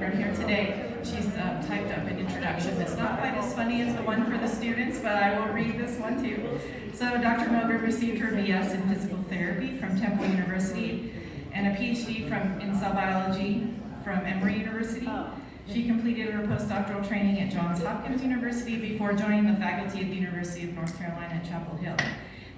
Milgram here today. She's typed up an introduction that's not quite as funny as the one for the students, but I will read this one too. So Dr. Milgram received her BS in physical therapy from Temple University and a PhD in cell biology from Emory University. She completed her postdoctoral training at Johns Hopkins University before joining the faculty at the University of North Carolina at Chapel Hill.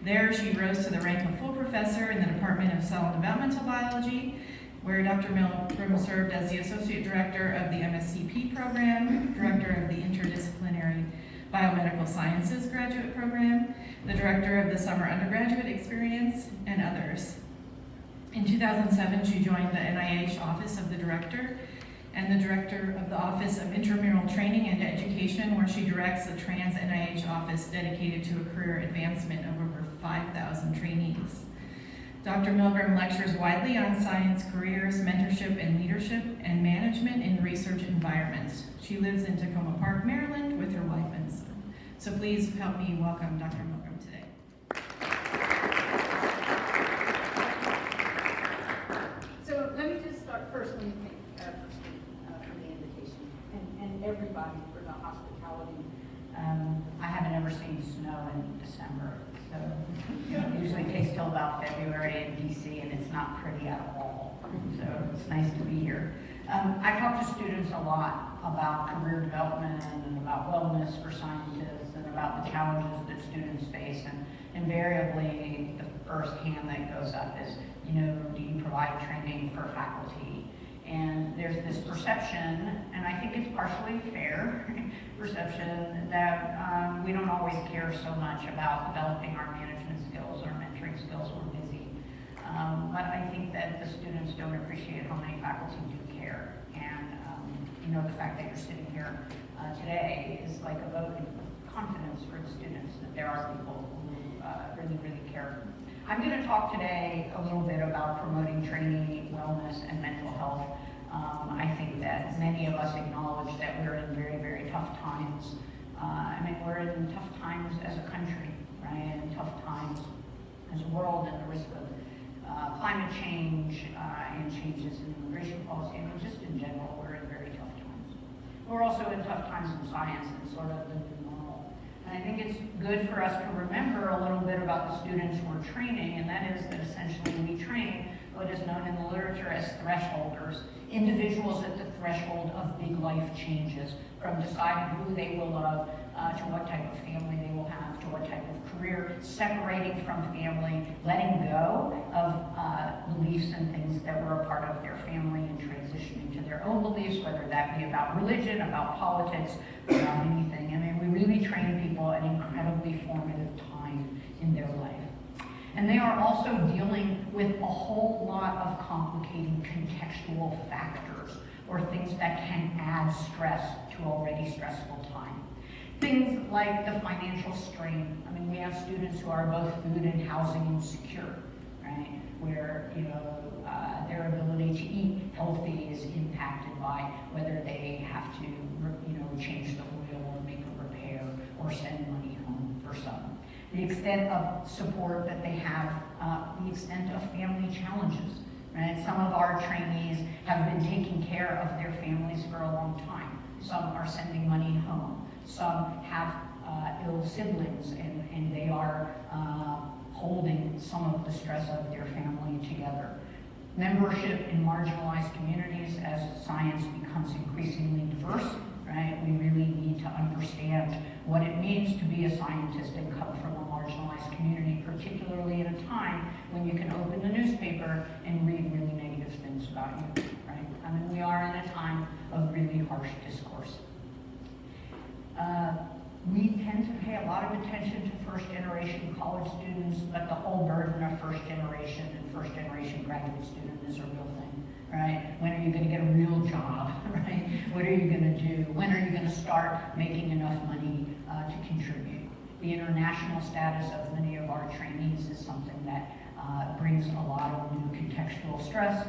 There, she rose to the rank of full professor in the Department of Cell and Developmental Biology, where Dr. Milgram served as the Associate Director of the MSCP program, Director of the Interdisciplinary Biomedical Sciences Graduate Program, the Director of the Summer Undergraduate Experience, and others. In 2007, she joined the NIH Office of the Director and the Director of the Office of Intramural Training and Education, where she directs the trans NIH office dedicated to a career advancement of over 5,000 trainees. Dr. Milgram lectures widely on science, careers, mentorship, and leadership, and management in research environments. She lives in Tacoma Park, Maryland, with her wife and son. So please help me welcome Dr. Milgram today. So let me just start first. Let me thank Christine for the invitation and everybody for the hospitality. I haven't ever seen snow in December, so it usually takes till about February in DC, and it's not pretty at all. So it's nice to be here. I talk to students a lot about career development and about wellness for scientists and about the challenges that students face, and invariably the first hand that goes up is, do you provide training for faculty? And there's this perception, and I think it's partially fair, perception that we don't always care so much about developing our management skills, our mentoring skills. We're busy. But I think that the students don't appreciate how many faculty do care. And the fact that you're sitting here today is like a vote of confidence for the students that there are people who really, really care. I'm going to talk today a little bit about promoting trainee wellness and mental health. I think that many of us acknowledge that we're in very, very tough times. We're in tough times as a country, right? And tough times as a world, and the risk of climate change and changes in immigration policy. Just in general, we're in very tough times. We're also in tough times in science and sort of the new normal. And I think it's good for us to remember a little bit about the students we're training, and that is that essentially we train what is known in the literature as thresholders, individuals at the threshold of big life changes, from deciding who they will love, to what type of family they will have, to what type of career, separating from family, letting go of beliefs and things that were a part of their family and transitioning to their own beliefs, whether that be about religion, about politics, about anything. We really train people at an incredibly formative time in their life. And they are also dealing with a whole lot of complicating contextual factors, or things that can add stress to already stressful time. Things like the financial strain. We have students who are both food and housing insecure, right? Where, their ability to eat healthy is impacted by whether they have to, change the oil or make a repair or send money home for some. The extent of support that they have, the extent of family challenges, right? Some of our trainees have been taking care of their families for a long time. Some are sending money home. Some have ill siblings, and they are holding some of the stress of their family together. Membership in marginalized communities, as science becomes increasingly diverse, right? We really need to understand what it means to be a scientist and come from a marginalized community, particularly at a time when you can open the newspaper and read really negative things about you, right? We are in a time of really harsh discourse. We tend to pay a lot of attention to first-generation college students, but the whole burden of first-generation and first-generation graduate student is a real thing, right? When are you going to get a real job, right? What are you going to do? When are you going to start making enough money to contribute? The international status of many of our trainees is something that brings a lot of new contextual stress.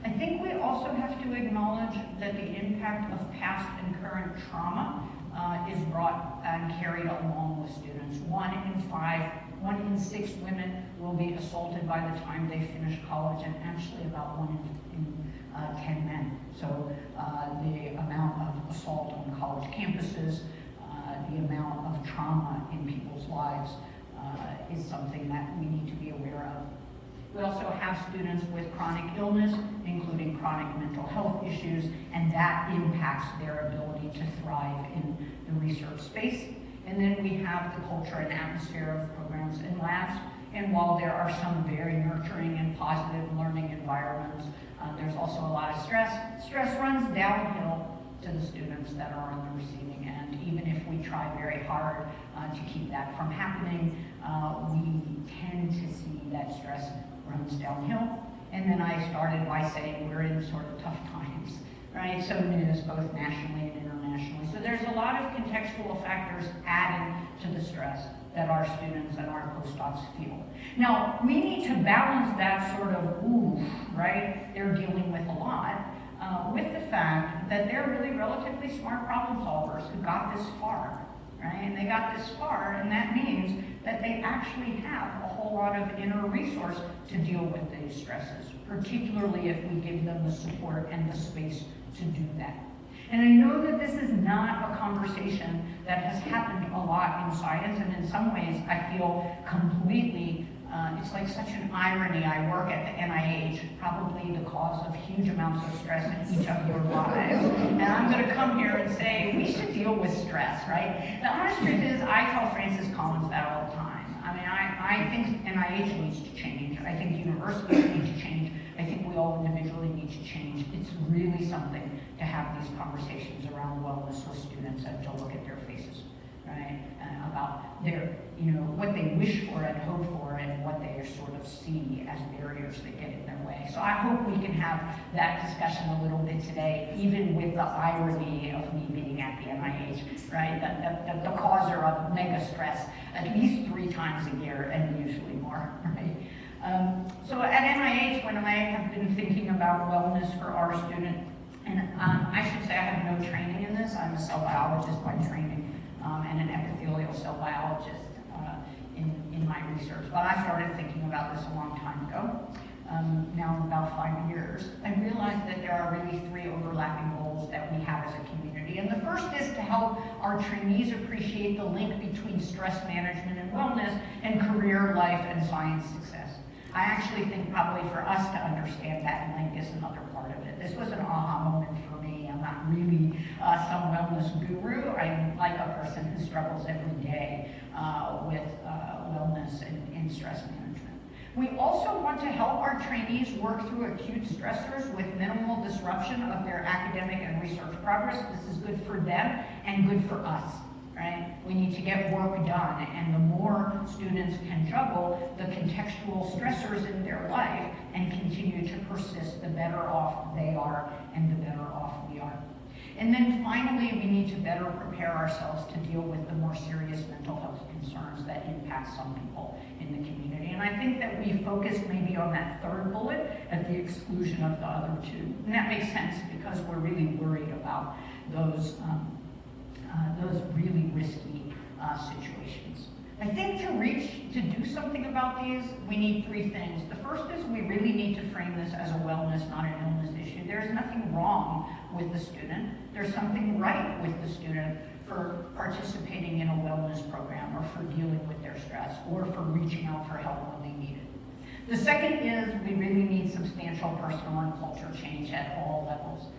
I think we also have to acknowledge that the impact of past and current trauma is brought and carried along with students. 1 in 5 1 in 6 women will be assaulted by the time they finish college, and actually about 1 in 10 men. So the amount of assault on college campuses, the amount of trauma in people's lives is something that we need to be aware of. We also have students with chronic illness, including chronic mental health issues, and that impacts their ability to thrive in the research space. And then we have the culture and atmosphere of programs and labs. And while there are some very nurturing and positive learning environments, there's also a lot of stress. Stress runs downhill to the students that are on the receiving end. Even if we try very hard to keep that from happening, we tend to see that stress runs downhill. And then I started by saying we're in sort of tough times, right? So it is both nationally and internationally. So there's a lot of contextual factors adding to the stress that our students and our postdocs feel. Now, we need to balance that sort of, right? They're dealing with a lot, with the fact that they're really relatively smart problem solvers who got this far, right? And they got this far, and that means that they actually have a whole lot of inner resource to deal with these stresses, particularly if we give them the support and the space to do that. And I know that this is not a conversation that has happened a lot in science, and in some ways I feel completely, it's like such an irony. I work at the NIH, probably the cause of huge amounts of stress in each of your lives, and I'm going to come here and say we should deal with stress, right? The honest truth is I tell Francis Collins that all the time. I mean, I think NIH needs to change. I think universities need to change. I think we all individually need to change. It's really something to have these conversations around wellness with students and to look at their faces, right? About their, what they wish for and hope for and what they sort of see as barriers that get in their way. So I hope we can have that discussion a little bit today, even with the irony of me being at the NIH, right? The causer of mega stress at least 3 times a year and usually more, right? So at NIH, when I have been thinking about wellness for our student, and I should say I have no training in this. I'm a cell biologist by training and an epithelial cell biologist in my research. But I started thinking about this a long time ago, now about 5 years. I realized that there are really 3 overlapping goals that we have as a community. And the first is to help our trainees appreciate the link between stress management and wellness and career, life, and science success. I actually think probably for us to understand that link is another part of it. This was an aha moment for me. I'm not really some wellness guru. I'm like a person who struggles every day with wellness and stress management. We also want to help our trainees work through acute stressors with minimal disruption of their academic and research progress. This is good for them and good for us. Right? We need to get work done, and the more students can juggle the contextual stressors in their life and continue to persist, the better off they are and the better off we are. And then finally, we need to better prepare ourselves to deal with the more serious mental health concerns that impact some people in the community. And I think that we focus maybe on that 3rd bullet at the exclusion of the other 2. And that makes sense because we're really worried about those really risky situations. I think to do something about these, we need 3 things. The first is we really need to frame this as a wellness, not an illness issue. There's nothing wrong with the student. There's something right with the student for participating in a wellness program or for dealing with their stress or for reaching out for help when they need it. The second is we really need substantial personal and culture change at all levels.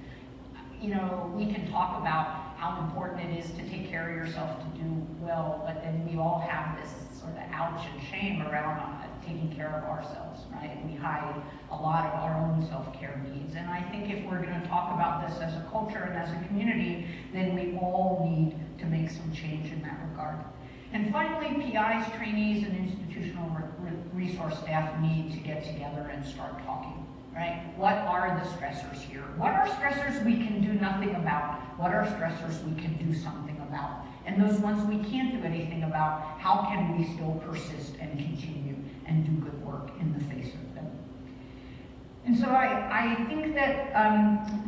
We can talk about how important it is to take care of yourself to do well, but then we all have this sort of ouch and shame around taking care of ourselves, right? We hide a lot of our own self-care needs. And I think if we're going to talk about this as a culture and as a community, then we all need to make some change in that regard. And finally, PIs, trainees, and institutional resource staff need to get together and start talking. Right? What are the stressors here? What are stressors we can do nothing about? What are stressors we can do something about? And those ones we can't do anything about, how can we still persist and continue and do good work in the face of them? And so I think that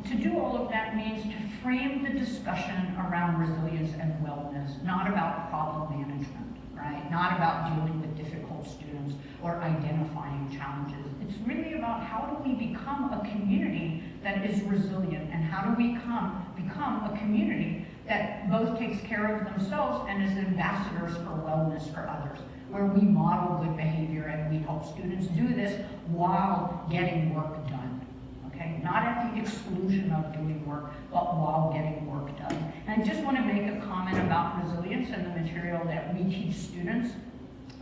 to do all of that means to frame the discussion around resilience and wellness, not about problem management. right? Not about dealing with difficult students or identifying challenges. It's really about how do we become a community that is resilient, and how do we become a community that both takes care of themselves and is ambassadors for wellness for others, where we model good behavior and we help students do this while getting work done. Okay? Not at the exclusion of doing work, but while getting work done. And I just want to make a comment about resilience and the material that we teach students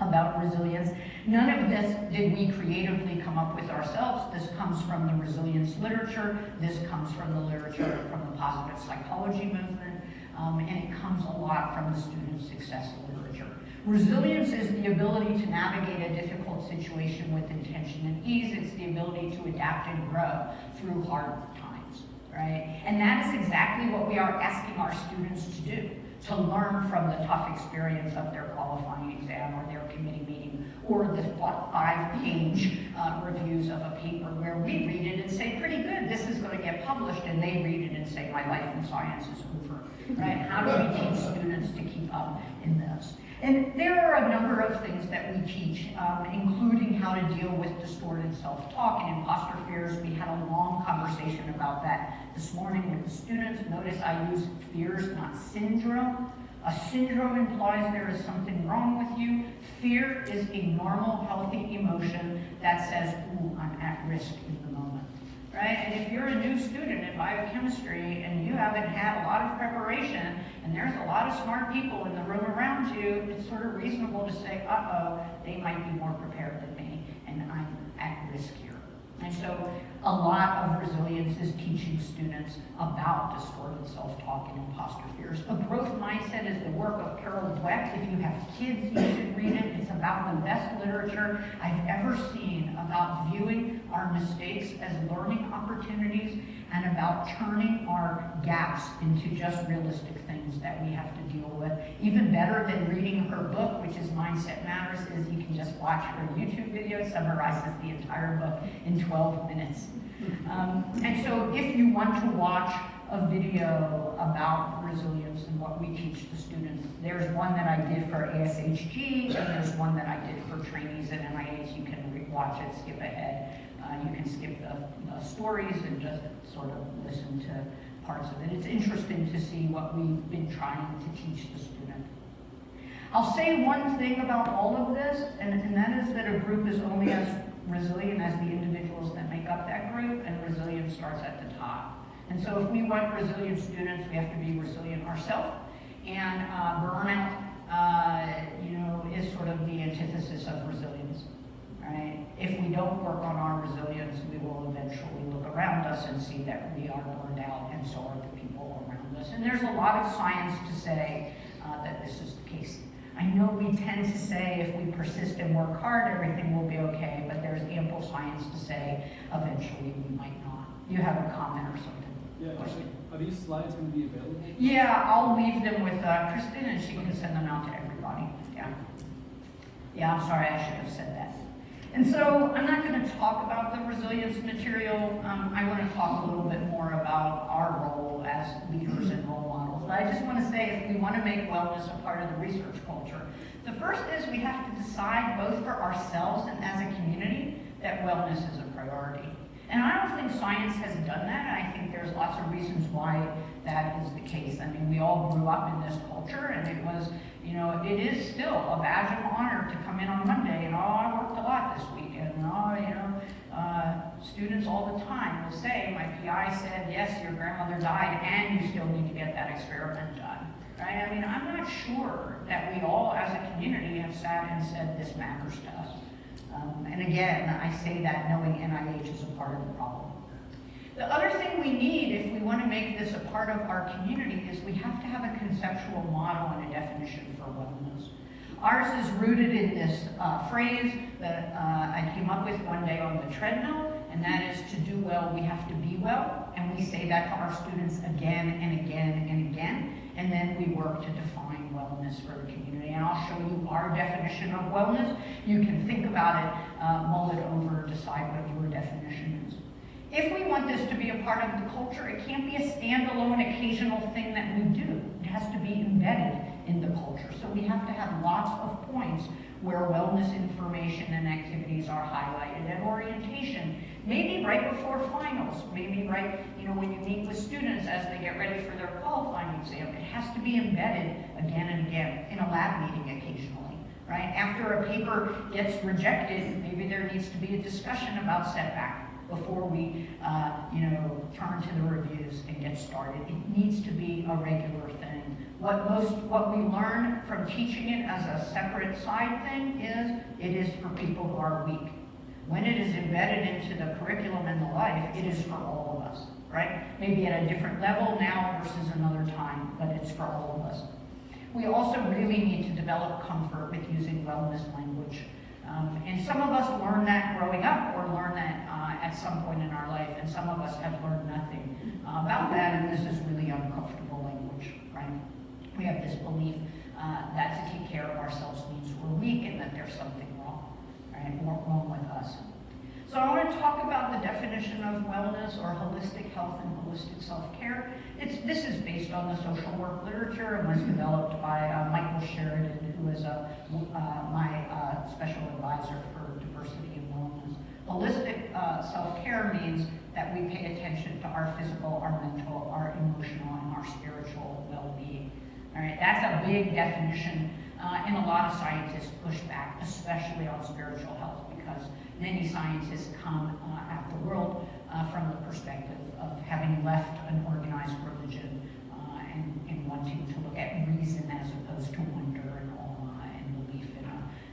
about resilience. None of this did we creatively come up with ourselves. This comes from the resilience literature. This comes from the literature from the positive psychology movement. And it comes a lot from the student success literature. Resilience is the ability to navigate a difficult situation with intention and ease. It's the ability to adapt and grow through hard times, right? And that is exactly what we are asking our students to do, to learn from the tough experience of their qualifying exam or their committee meeting, or the 5-page reviews of a paper where we read it and say, pretty good, this is going to get published, and they read it and say, my life in science is over, right? How do we teach students to keep up in this? And there are a number of things that we teach, including how to deal with distorted self-talk and imposter fears. We had a long conversation about that this morning with the students. Notice I use fears, not syndrome. A syndrome implies there is something wrong with you. Fear is a normal, healthy emotion that says, ooh, I'm at risk in the moment. Right? And if you're a new student in biochemistry and you haven't had a lot of preparation, and there's a lot of smart people in the room around you, it's sort of reasonable to say, uh-oh, they might be more prepared than me, and I'm at risk here. And so a lot of resilience is teaching students about distorted self-talk and imposter fears. A growth mindset is the work of Carol Dweck. If you have kids, you should read it. It's about the best literature I've ever seen about viewing our mistakes as learning opportunities and about turning our gaps into just realistic things that we have to deal with. Even better than reading her book, which is Mindset Matters, is you can just watch her YouTube video. It summarizes the entire book in 12 minutes. And so if you want to watch a video about resilience and what we teach the students, there's one that I did for ASHG, and there's one that I did for trainees at NIH. You can watch it, skip ahead. You can skip the stories and just sort of listen to parts of it. It's interesting to see what we've been trying to teach the student. I'll say one thing about all of this, and that is that a group is only as resilient as the individuals that make up that group, and resilience starts at the top. And so if we want resilient students, we have to be resilient ourselves. And burnout, is sort of the antithesis of resilience, right? If we don't work on our resilience, we will eventually look around us and see that we are burned out, and so are the people around us. And there's a lot of science to say that this is the case. I know we tend to say if we persist and work hard, everything will be okay, but there's ample science to say eventually we might not. You have a comment or something? Yeah, are these slides going to be available? Yeah, I'll leave them with Kristen, and she can send them out to everybody. Yeah, I'm sorry, I should have said that. And so I'm not going to talk about the resilience material. I want to talk a little bit more about our role as leaders and role models. But I just want to say, if we want to make wellness a part of the research culture, the first is we have to decide both for ourselves and as a community that wellness is a priority. And I don't think science has done that. I think there's lots of reasons why that is the case. I mean, we all grew up in this culture, and it was, it is still a badge of honor to come in on Monday and, I worked a lot this weekend. Students all the time will say, my PI said, yes, your grandmother died, and you still need to get that experiment done. Right? I mean, I'm not sure that we all as a community have sat and said this matters to us. And again, I say that knowing NIH is a part of the problem. The other thing we need, if we want to make this a part of our community, is we have to have a conceptual model and a definition for wellness. Ours is rooted in this phrase that I came up with one day on the treadmill, and that is, to do well, we have to be well. And we say that to our students again and again and again. And then we work to define wellness for the community. And I'll show you our definition of wellness. You can think about it, mull it over, decide what your definition is. If we want this to be a part of the culture, it can't be a standalone occasional thing that we do. It has to be embedded in the culture. So we have to have lots of points where wellness information and activities are highlighted, and orientation, maybe right before finals, maybe right, when you meet with students as they get ready for their qualifying exam. It has to be embedded again and again in a lab meeting occasionally, right? After a paper gets rejected, maybe there needs to be a discussion about setback before we, turn to the reviews and get started. It needs to be a regular thing. What we learn from teaching it as a separate side thing is, it is for people who are weak. When it is embedded into the curriculum and the life, it is for all of us, right? Maybe at a different level now versus another time, but it's for all of us. We also really need to develop comfort with using wellness language. And some of us learn that growing up, or learn that at some point in our life, and some of us have learned nothing about that, and this is really uncomfortable language, right? We have this belief that to take care of ourselves means we're weak and that there's something wrong, right? Wrong with us. So I want to talk about the definition of wellness, or holistic health and holistic self-care. This is based on the social work literature and was developed by Michael Sheridan, who is my special advisor for diversity and wellness. Holistic self-care means that we pay attention to our physical, our mental, our emotional, and our spiritual well-being. All right, that's a big definition, and a lot of scientists push back, especially on spiritual health, because many scientists come at the world from the perspective of having left an organized religion and wanting to look at reason as opposed to wonder and awe and belief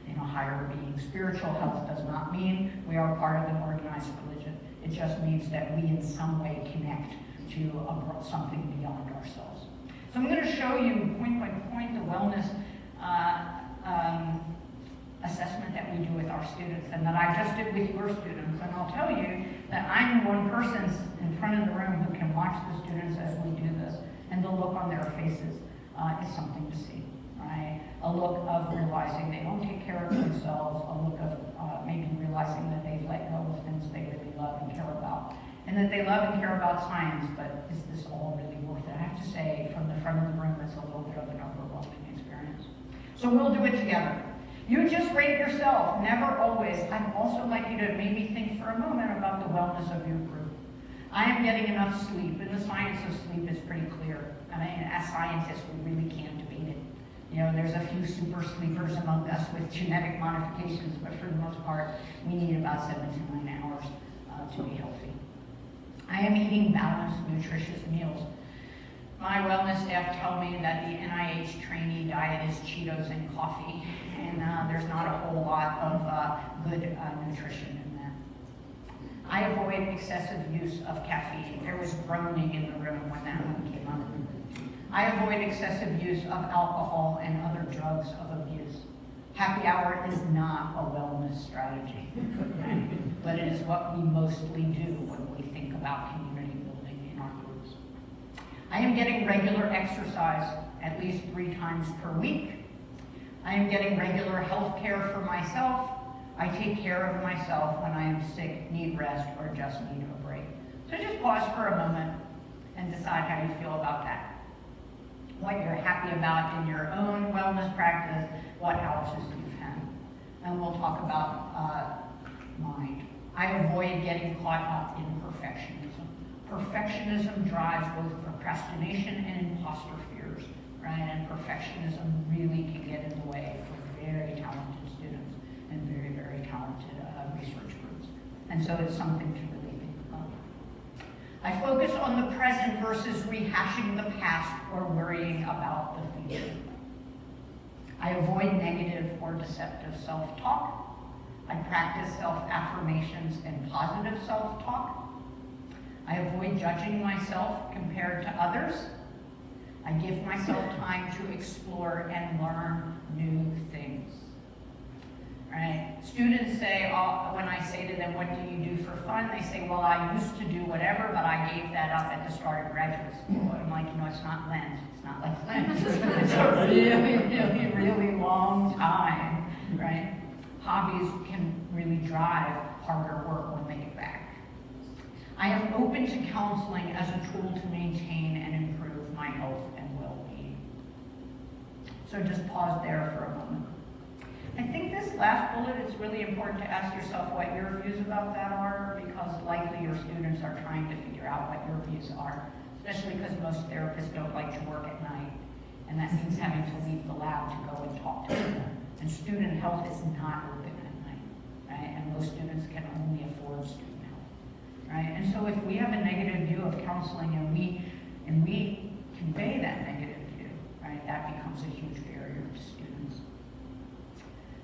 in a higher being. Spiritual health does not mean we are part of an organized religion. It just means that we in some way connect to something beyond ourselves. So I'm going to show you point by point the wellness assessment that we do with our students, and that I just did with your students. And I'll tell you that I'm one person in front of the room who can watch the students as we do this, and the look on their faces is something to see, right? A look of realizing they don't take care of themselves, a look of maybe realizing that they've let go of things they really love and care about, and that they love and care about science, but is this all really worth it? I have to say, from the front of the room, it's a little bit of an overwhelming experience. So we'll do it together. You just rate yourself, never always. I'd also like you to maybe think for a moment about the wellness of your group. I am getting enough sleep, and the science of sleep is pretty clear. I mean, as scientists, we really can't debate it. There's a few super sleepers among us with genetic modifications, but for the most part, we need about 7 to 9 hours to be healthy. I am eating balanced, nutritious meals. My wellness staff tell me that the NIH trainee diet is Cheetos and coffee, and there's not a whole lot of good nutrition in that. I avoid excessive use of caffeine. There was groaning in the room when that one came up. I avoid excessive use of alcohol and other drugs of abuse. Happy hour is not a wellness strategy, but it is what we mostly do when we think about community building in our groups. I am getting regular exercise at least 3 times per week. I am getting regular health care for myself. I take care of myself when I am sick, need rest, or just need a break. So just pause for a moment and decide how you feel about that. What you're happy about in your own wellness practice, what outages you've had. And we'll talk about mind. I avoid getting caught up in perfectionism. Perfectionism drives both procrastination and imposter fears, right? And perfectionism really can get in the way for very talented students and very, very talented research groups. And so it's something to really think about. I focus on the present versus rehashing the past or worrying about the future. I avoid negative or deceptive self-talk. I practice self-affirmations and positive self-talk. I avoid judging myself compared to others. I give myself time to explore and learn new things. Right? Students say, when I say to them, what do you do for fun? They say, well, I used to do whatever, but I gave that up at the start of graduate school. I'm like, it's not Lent. It's not like Lent. It's a really, really, really long time, right? Hobbies can really drive harder work when they get back. I am open to counseling as a tool to maintain and improve my health and well-being. So just pause there for a moment. I think this last bullet, it's really important to ask yourself what your views about that are, because likely your students are trying to figure out what your views are, especially because most therapists don't like to work at night, and that means having to leave the lab to go and talk to them. And student health is not open at night, right? And most students can only afford student health, right? And so if we have a negative view of counseling and we convey that negative view, right, that becomes a huge barrier to students.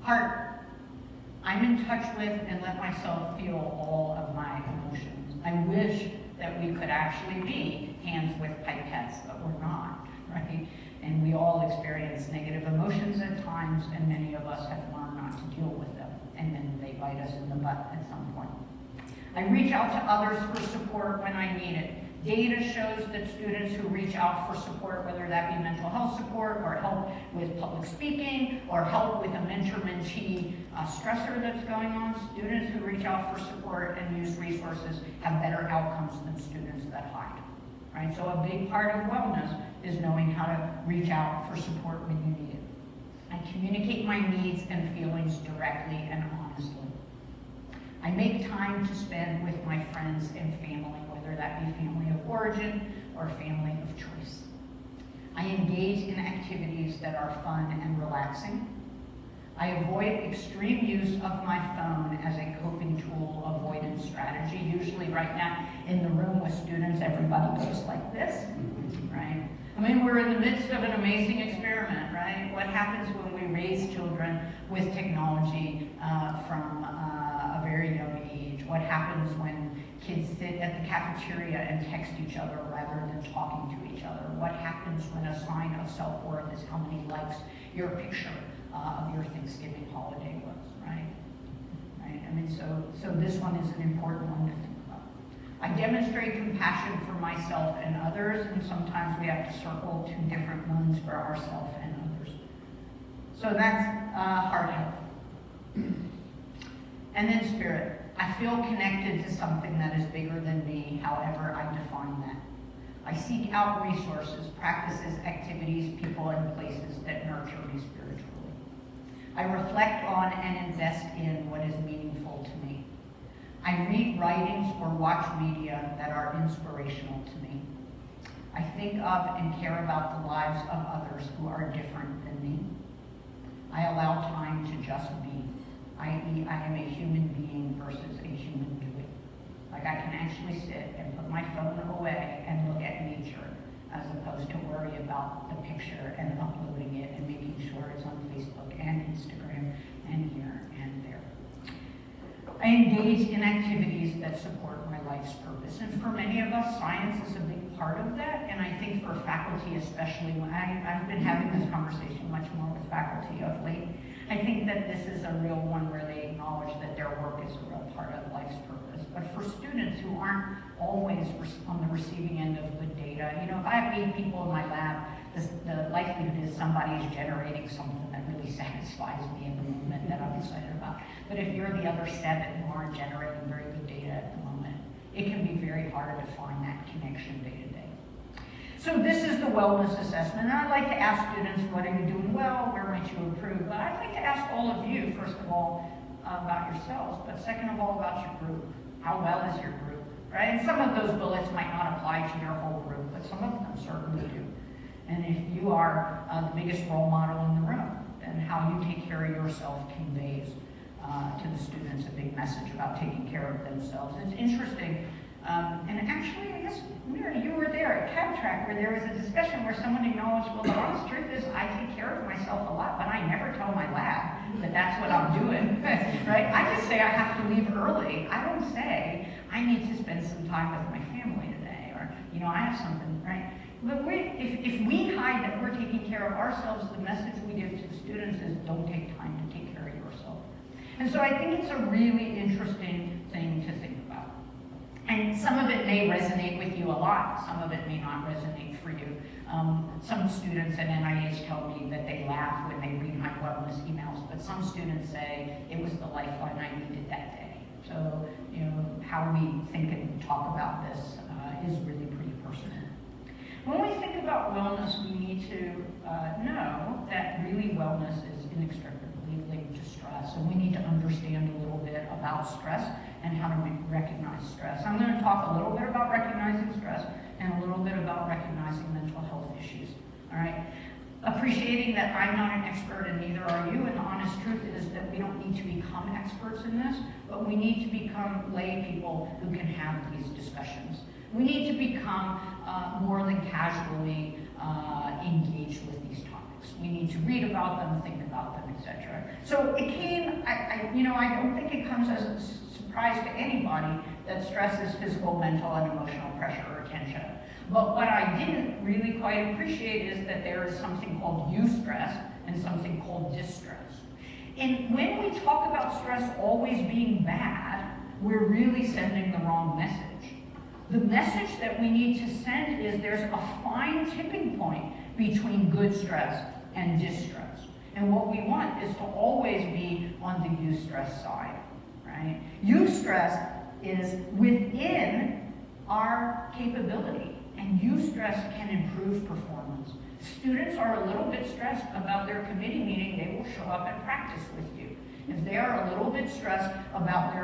Heart. I'm in touch with and let myself feel all of my emotions. I wish that we could actually be hands with pipettes, but we're not, right? And we all experience negative emotions at times, and many of us have learned not to deal with them, and then they bite us in the butt at some point. I reach out to others for support when I need it. Data shows that students who reach out for support, whether that be mental health support or help with public speaking or help with a mentor-mentee stressor that's going on, students who reach out for support and use resources have better outcomes than students that hide. Right? So a big part of wellness is knowing how to reach out for support when you need it. I communicate my needs and feelings directly and honestly. I make time to spend with my friends and family, whether that be family of origin or family of choice. I engage in activities that are fun and relaxing. I avoid extreme use of my phone as a coping tool avoidance strategy. Usually right now in the room with students, everybody goes like this, right? I mean, we're in the midst of an amazing experiment, right? What happens when we raise children with technology from a very young age? What happens when kids sit at the cafeteria and text each other rather than talking to each other? What happens when a sign of self-worth is how many likes your picture of your Thanksgiving holiday was, right? I mean, so this one is an important one to think about. I demonstrate compassion for myself and others, and sometimes we have to circle two different ones for ourselves and others. So that's heart health. And then spirit. I feel connected to something that is bigger than me, however I define that. I seek out resources, practices, activities, people, and places that nurture me spiritually. I reflect on and invest in what is meaningful to me. I read writings or watch media that are inspirational to me. I think of and care about the lives of others who are different than me. I allow time to just be, i.e. I am a human being versus a human doing. Like I can actually sit and put my phone away and look at nature as opposed to worry about the picture and uploading it and making sure it's on Facebook and Instagram and here and there. I engage in activities that support my life's purpose. And for many of us, science is a big part of that. And I think for faculty especially, when I've been having this conversation much more with faculty of late, I think that this is a real one where they acknowledge that their work is a real part of life's purpose. But for students who aren't always on the receiving end of good data, you know, if I have 8 people in my lab, the likelihood is somebody is generating something that really satisfies me in the moment that I'm excited about. But if you're the other 7 who aren't generating very good data at the moment, it can be very hard to find that connection day to day. So this is the wellness assessment. And I'd like to ask students, what are you doing well? Where might you improve? But I'd like to ask all of you, first of all, about yourselves, but second of all, about your group. How well is your group, right? And some of those bullets might not apply to your whole group, but some of them certainly do. And if you are the biggest role model in the room, then how you take care of yourself conveys to the students a big message about taking care of themselves. It's interesting. And actually, I guess, Mary, you were there at Cab Track where there was a discussion where someone acknowledged, well, the honest truth is I take care of myself a lot, but I never tell my lab that that's what I'm doing, right? I just say I have to leave early. I don't say I need to spend some time with my family today, or, you know, I have something, right? But if we hide that we're taking care of ourselves, the message we give to the students is don't take time to take care of yourself. And so I think it's a really interesting thing to think about. And some of it may resonate with you a lot. Some of it may not resonate for you. Some students at NIH tell me that they laugh when they read my wellness emails, but some students say it was the lifeline I needed that day. So, you know, how we think and talk about this is really pretty personal. When we think about wellness, we need to know that really wellness is inextricably linked to stress, and we need to understand a little bit about stress and how to recognize stress. I'm going to talk a little bit about recognizing stress and a little bit about recognizing mental health issues. All right? Appreciating that I'm not an expert and neither are you, and the honest truth is that we don't need to become experts in this, but we need to become lay people who can have these discussions. We need to become more than casually engaged with these topics. We need to read about them, think about them, etc. So it came, I don't think it comes as a surprise to anybody that stress is physical, mental, and emotional pressure or tension. But what I didn't really quite appreciate is that there is something called eustress and something called distress. And when we talk about stress always being bad, we're really sending the wrong message. The message that we need to send is there's a fine tipping point between good stress and distress. And what we want is to always be on the eustress side, right? Eustress is within our capability, and eustress can improve performance. Students are a little bit stressed about their committee meeting, they will show up and practice with you. If they are a little bit stressed about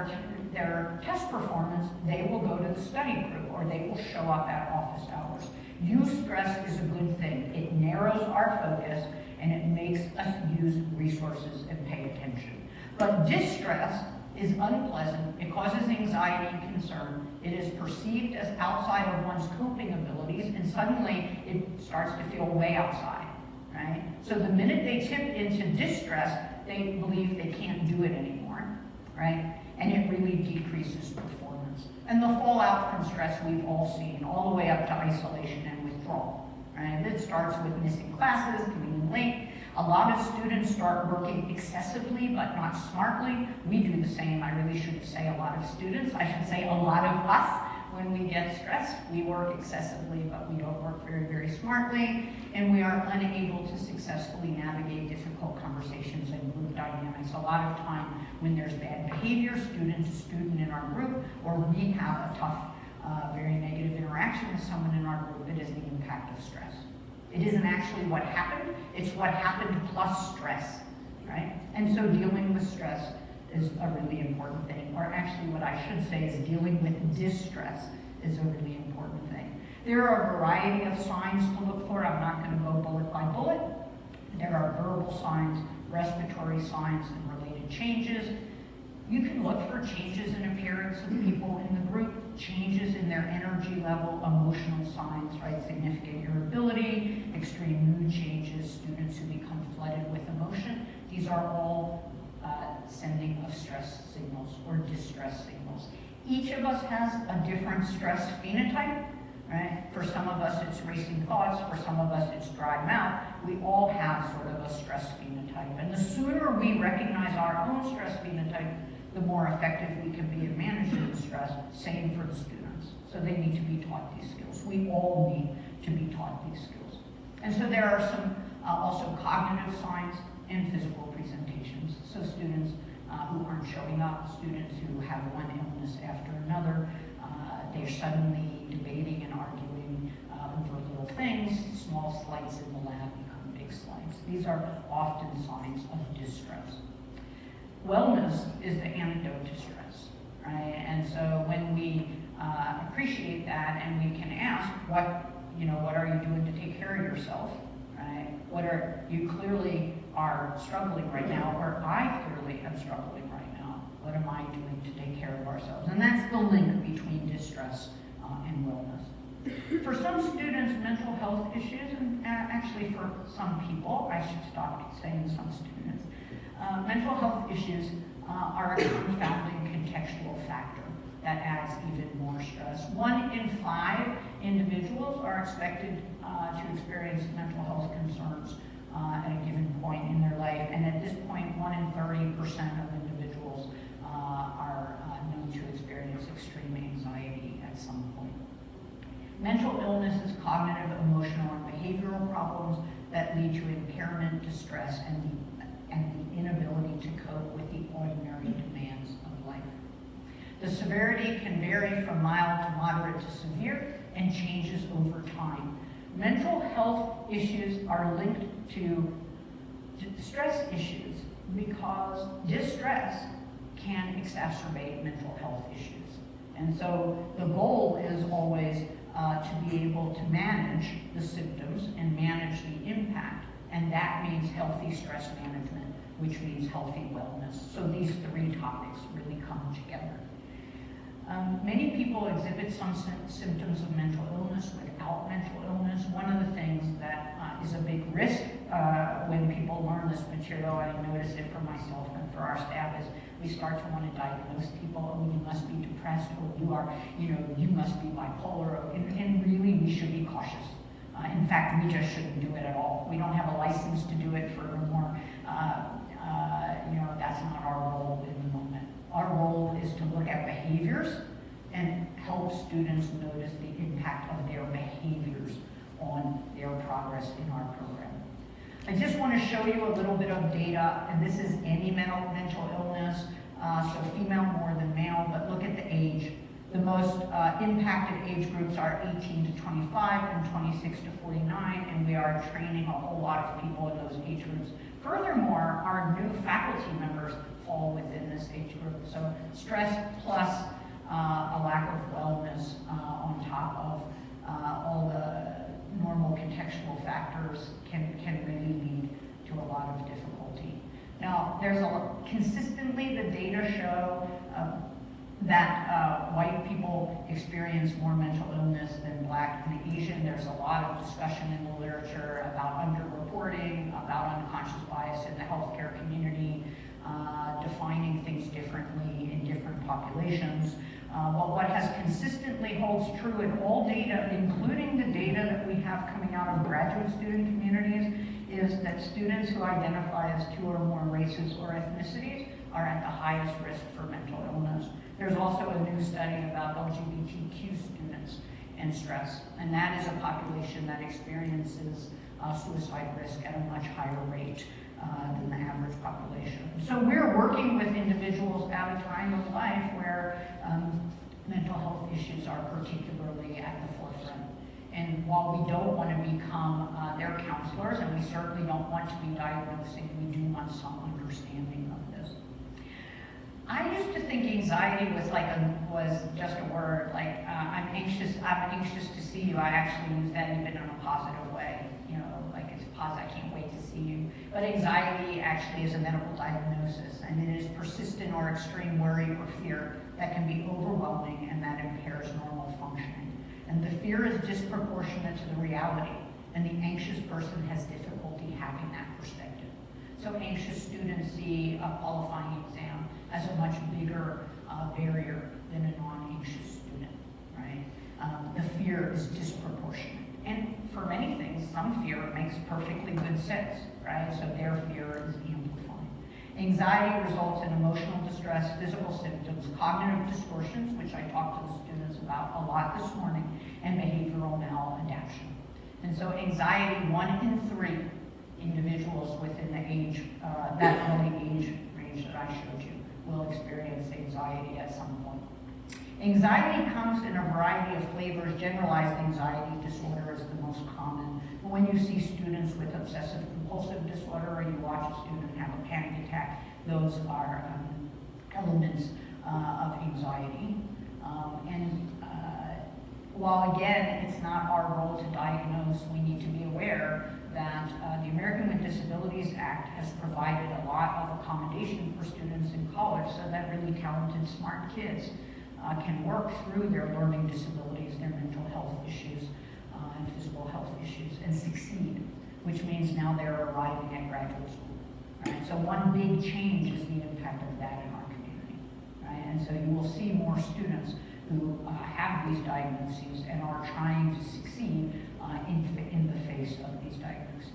their test performance, they will go to the study group or they will show up at office hours. Eustress is a good thing. It narrows our focus and it makes us use resources and pay attention. But distress is unpleasant. It causes anxiety and concern. It is perceived as outside of one's coping abilities, and suddenly it starts to feel way outside, right? So the minute they tip into distress, they believe they can't do it anymore, right? And it really decreases performance. And the fallout from stress we've all seen, all the way up to isolation and withdrawal, right? It starts with missing classes, coming late. A lot of students start working excessively, but not smartly. We do the same. I really shouldn't say a lot of students. I should say a lot of us. When we get stressed, we work excessively, but we don't work very, very smartly, and we are unable to successfully navigate difficult conversations and group dynamics. A lot of time when there's bad behavior, student to student in our group, or we have a tough, very negative interaction with someone in our group, it is the impact of stress. It isn't actually what happened, it's what happened plus stress, right? And so dealing with stress is a really important thing, or actually what I should say is dealing with distress is a really important thing. There are a variety of signs to look for. I'm not going to go bullet by bullet. There are verbal signs, respiratory signs, and related changes. You can look for changes in appearance of people in the group, changes in their energy level, emotional signs, right? Significant irritability, extreme mood changes, students who become flooded with emotion. These are all sending of stress signals or distress signals. Each of us has a different stress phenotype, right? For some of us it's racing thoughts, for some of us it's dry mouth. We all have sort of a stress phenotype, and the sooner we recognize our own stress phenotype, the more effective we can be at managing the stress. Same for the students. So they need to be taught these skills. We all need to be taught these skills. And so there are some also cognitive signs and physical presentations. So students who aren't showing up, students who have one illness after another, they're suddenly debating and arguing over little things. Small slights in the lab become big slights. These are often signs of distress. Wellness is the antidote to stress, right? And so when we appreciate that and we can ask, what are you doing to take care of yourself, right? You clearly are struggling right now, or I clearly am struggling right now. What am I doing to take care of ourselves? And that's the link between distress and wellness. For some students, mental health issues, and actually for some people, I should stop saying some students, mental health issues are a confounding contextual factor that adds even more stress. 1 in 5 individuals are expected to experience mental health concerns at a given point in their life, and at this point, 1 in 30% of individuals are known to experience extreme anxiety at some point. Mental illness is cognitive, emotional, and behavioral problems that lead to impairment, distress, and the inability to cope with the ordinary demands of life. The severity can vary from mild to moderate to severe and changes over time. mental health issues are linked to stress issues because distress can exacerbate mental health issues. And so the goal is always to be able to manage the symptoms and manage the impact, and that means healthy stress management, which means healthy wellness. So these three topics really come together. Many people exhibit some symptoms of mental illness without mental illness. One of the things that is a big risk when people learn this material, I notice it for myself and for our staff, is we start to want to diagnose people. Oh, you must be depressed, or you must be bipolar, and really we should be cautious. In fact, we just shouldn't do it at all. We don't have a license to do it for more. That's not our role in the moment. Our role is to look at behaviors and help students notice the impact of their behaviors on their progress in our program. I just want to show you a little bit of data, and this is any mental illness, so female more than male, but look at the age. The most impacted age groups are 18 to 25 and 26 to 49, and we are training a whole lot of people in those age groups. Furthermore, our new faculty members fall within this age group. So stress plus a lack of wellness on top of all the normal contextual factors can really lead to a lot of difficulty. Now, consistently the data show that white people experience more mental illness than Black and Asian. There's a lot of discussion in the literature about underreporting, about unconscious bias in the healthcare community, defining things differently in different populations. But what has consistently holds true in all data, including the data that we have coming out of graduate student communities, is that students who identify as 2 or more races or ethnicities are at the highest risk for mental illness. There's also a new study about LGBTQ students and stress, and that is a population that experiences suicide risk at a much higher rate than the average population. So we're working with individuals at a time of life where mental health issues are particularly at the forefront. And while we don't want to become their counselors, and we certainly don't want to be diagnosing, we do want some understanding of this. I used to think anxiety was just a word, like I'm anxious to see you. I actually use that even in a positive way, like it's positive, I can't wait to see you. But anxiety actually is a medical diagnosis, and it is persistent or extreme worry or fear that can be overwhelming and that impairs normal functioning. And the fear is disproportionate to the reality, and the anxious person has difficulty having that perspective. So anxious students see a qualifying exam as a much bigger barrier than a non-anxious student, right? The fear is disproportionate. And for many things, some fear makes perfectly good sense, right? So their fear is amplifying. Anxiety results in emotional distress, physical symptoms, cognitive distortions, which I talked to the students about a lot this morning, and behavioral maladaptation. And so anxiety, 1 in 3 individuals within the age, that early age range that I showed you, will experience anxiety at some point. Anxiety comes in a variety of flavors. Generalized anxiety disorder is the most common. But when you see students with obsessive compulsive disorder, or you watch a student have a panic attack, those are elements of anxiety. While again, it's not our role to diagnose, we need to be aware that the American with Disabilities Act has provided a lot of accommodation for students in college so that really talented, smart kids can work through their learning disabilities, their mental health issues, and physical health issues, and succeed, which means now they're arriving at graduate school. Right? So one big change is the impact of that in our community. Right? And so you will see more students who have these diagnoses and are trying to succeed in the face of these diagnoses.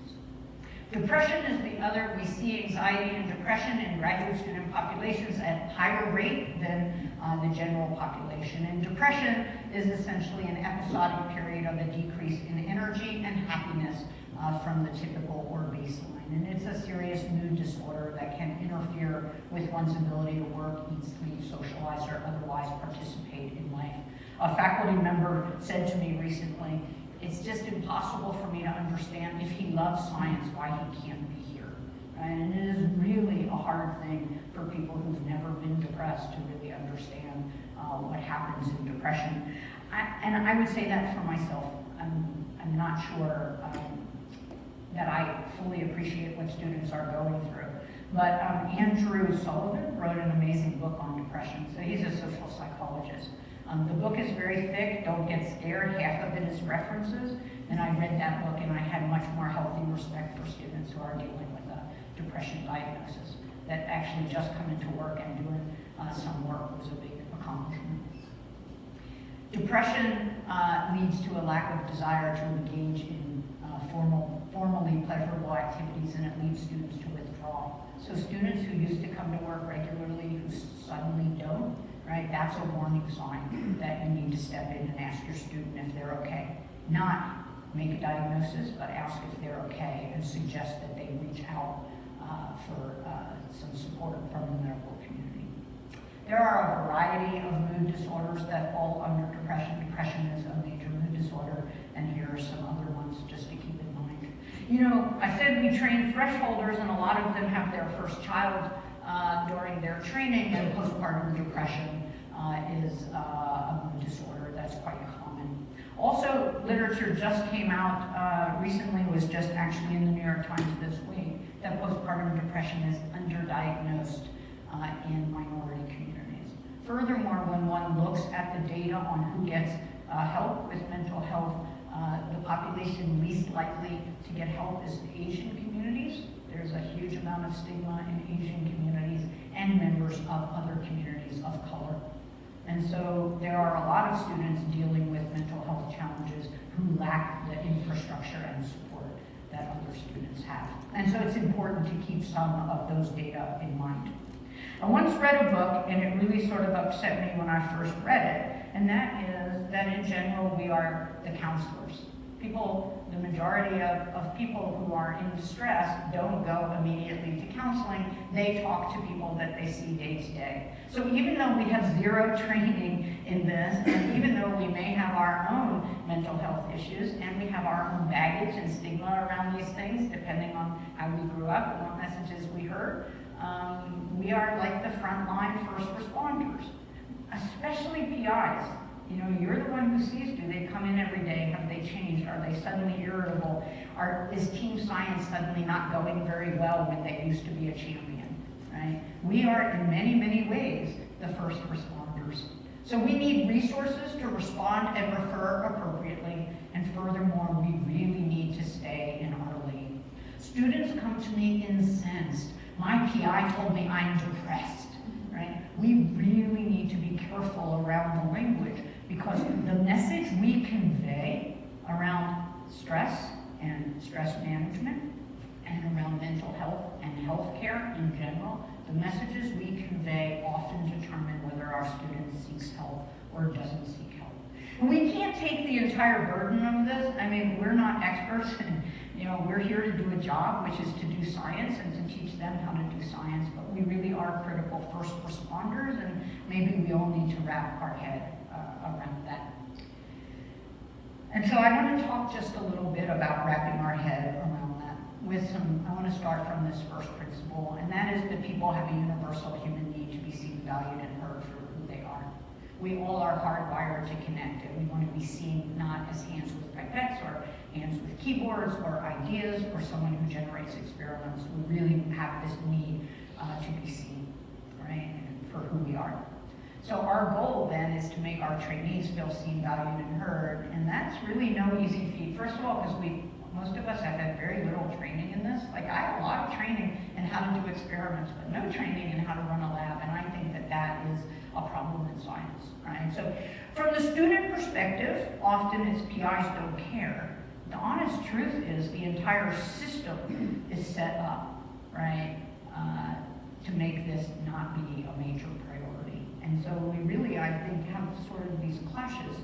Depression is the other. We see anxiety and depression in graduate student populations at higher rate than the general population. And depression is essentially an episodic period of a decrease in energy and happiness from the typical or baseline. And it's a serious mood disorder that can interfere with one's ability to work, eat, sleep, socialize, or otherwise participate in life. A faculty member said to me recently, it's just impossible for me to understand if he loves science, why he can't be here. Right? And it is really a hard thing for people who've never been depressed to really understand what happens in depression. And I would say that for myself. I'm not sure that I fully appreciate what students are going through. But Andrew Sullivan wrote an amazing book on depression. So he's a social psychologist. The book is very thick, don't get scared, half of it is references. And I read that book and I had much more healthy respect for students who are dealing with a depression diagnosis that actually just come into work and doing some work was a big accomplishment. Depression leads to a lack of desire to engage in formally pleasurable activities, and it leads students to withdraw. So students who used to come to work regularly, who suddenly don't, right, that's a warning sign that you need to step in and ask your student if they're okay. Not make a diagnosis, but ask if they're okay and suggest that they reach out for some support from the medical community. There are a variety of mood disorders that fall under depression. Depression is a major mood disorder, and here are some other ones just to keep in mind. You know, I said we train thresholders, and a lot of them have their first child during their training, and postpartum depression is a mood disorder that's quite common. Also, literature just came out recently, was just actually in the New York Times this week, that postpartum depression is underdiagnosed in minority communities. Furthermore, when one looks at the data on who gets help with mental health, the population least likely to get help is the Asian communities. There's a huge amount of stigma in Asian communities and members of other communities of color. And so there are a lot of students dealing with mental health challenges who lack the infrastructure and support that other students have. And so it's important to keep some of those data in mind. I once read a book, and it really sort of upset me when I first read it, and that is that in general we are the counselors. People, the majority of people who are in distress don't go immediately to counseling. They talk to people that they see day to day. So even though we have zero training in this, and even though we may have our own mental health issues, and we have our own baggage and stigma around these things, depending on how we grew up and what messages we heard, we are like the frontline first responders, especially PIs. You know, you're the one who sees, do they come in every day? Have they changed? Are they suddenly irritable? Is team science suddenly not going very well when they used to be a champion, right? We are in many, many ways the first responders. So we need resources to respond and refer appropriately, and furthermore, we really need to stay in our lane. Students come to me incensed. My PI told me I'm depressed, right? We really need to be careful around the language, because the message we convey around stress and stress management and around mental health and healthcare in general, the messages we convey often determine whether our student seeks help or doesn't seek help. And we can't take the entire burden of this. I mean, we're not experts, and you know, we're here to do a job, which is to do science and to teach them how to do science, but we really are critical first responders, and maybe we all need to wrap our head around that. And so I want to talk just a little bit about wrapping our head around that with I want to start from this first principle, and that is that people have a universal human need to be seen, valued, and heard for who they are. We all are hardwired to connect, and we want to be seen not as hands with pipettes or hands with keyboards or ideas or someone who generates experiments. We really have this need to be seen, right, for who we are. So our goal then is to make our trainees feel seen, valued, and heard, and that's really no easy feat. First of all, because most of us have had very little training in this. Like, I have a lot of training in how to do experiments, but no training in how to run a lab, and I think that that is a problem in science, right? So from the student perspective, often it's PIs don't care. The honest truth is the entire system is set up, right, to make this not be a major priority. And so we really, I think, have sort of these clashes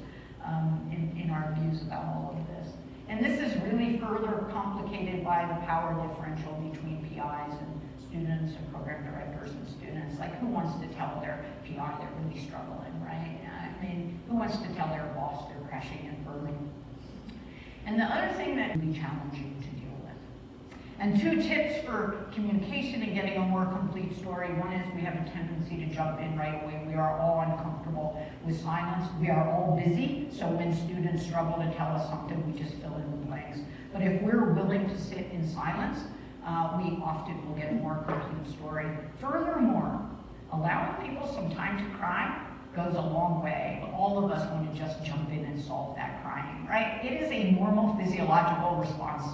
in our views about all of this. And this is really further complicated by the power differential between PIs and students and program directors and students. Like, who wants to tell their PI they're really struggling, right? I mean, who wants to tell their boss they're crashing and burning? And the other thing that can be challenging to deal with. And 2 tips for communication and getting a more complete story. One is we have a tendency to jump in right away. We are all uncomfortable with silence. We are all busy, so when students struggle to tell us something, we just fill in the blanks. But if we're willing to sit in silence, we often will get a more complete story. Furthermore, allowing people some time to cry goes a long way. All of us want to just jump in and solve that crying, right? It is a normal physiological response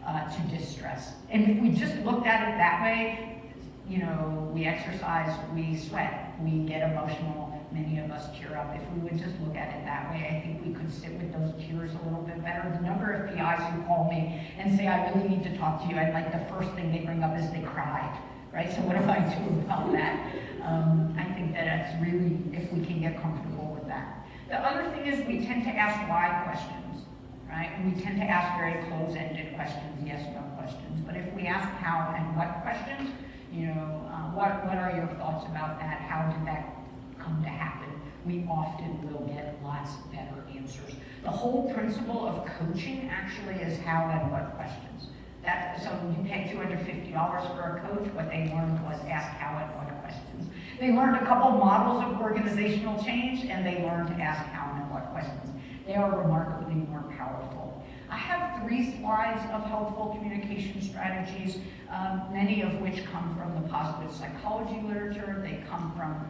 to distress. And if we just looked at it that way, you know, we exercise, we sweat, we get emotional, many of us tear up. If we would just look at it that way, I think we could sit with those tears a little bit better. The number of PIs who call me and say, I really need to talk to you, and like the first thing they bring up is they cried, right? So what do I do about that? I think that it's really, if we can get comfortable with that. The other thing is we tend to ask why questions, right? And we tend to ask very close-ended questions, yes, no questions. But if we ask how and what questions, you know, what are your thoughts about that? How did that come to happen? We often will get lots better answers. The whole principle of coaching actually is how and what questions. So you pay $250 for a coach, what they learned was ask how and what questions. They learned a couple models of organizational change, and they learned to ask how and what questions. They are remarkably more powerful. I have 3 slides of helpful communication strategies, many of which come from the positive psychology literature. They come from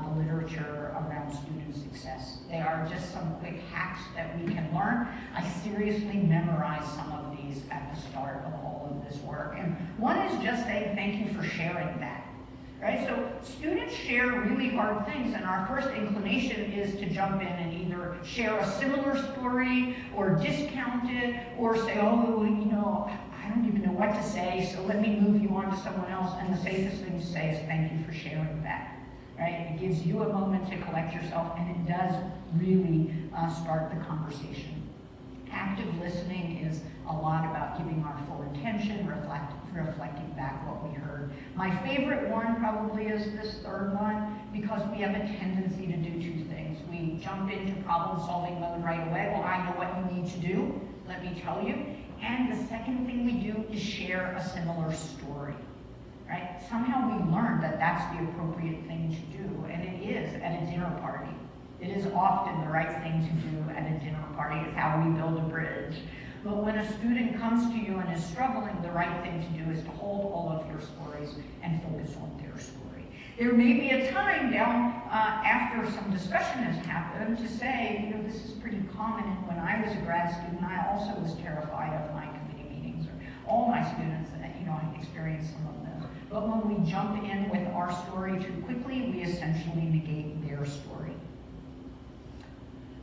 the literature around student success. They are just some quick hacks that we can learn. I seriously memorized some of these at the start of all of this work. And one is just saying thank you for sharing that. Right? So students share really hard things, and our first inclination is to jump in and either share a similar story or discount it or say, oh, you know, I don't even know what to say, so let me move you on to someone else. And the safest thing to say is thank you for sharing that. Right? It gives you a moment to collect yourself, and it does really start the conversation. Active listening is a lot about giving our full attention, reflecting back what we heard. My favorite one probably is this third one, because we have a tendency to do 2 things. We jump into problem-solving mode right away. Well, I know what you need to do, let me tell you. And the second thing we do is share a similar story. Right? Somehow we learned that that's the appropriate thing to do, and it is at a dinner party. It is often the right thing to do at a dinner party. It's how we build a bridge. But when a student comes to you and is struggling, the right thing to do is to hold all of your stories and focus on their story. There may be a time down after some discussion has happened to say, you know, this is pretty common, and when I was a grad student, I also was terrified of my committee meetings, or all my students, you know, I experienced some of them. But when we jump in with our story too quickly, we essentially negate their story.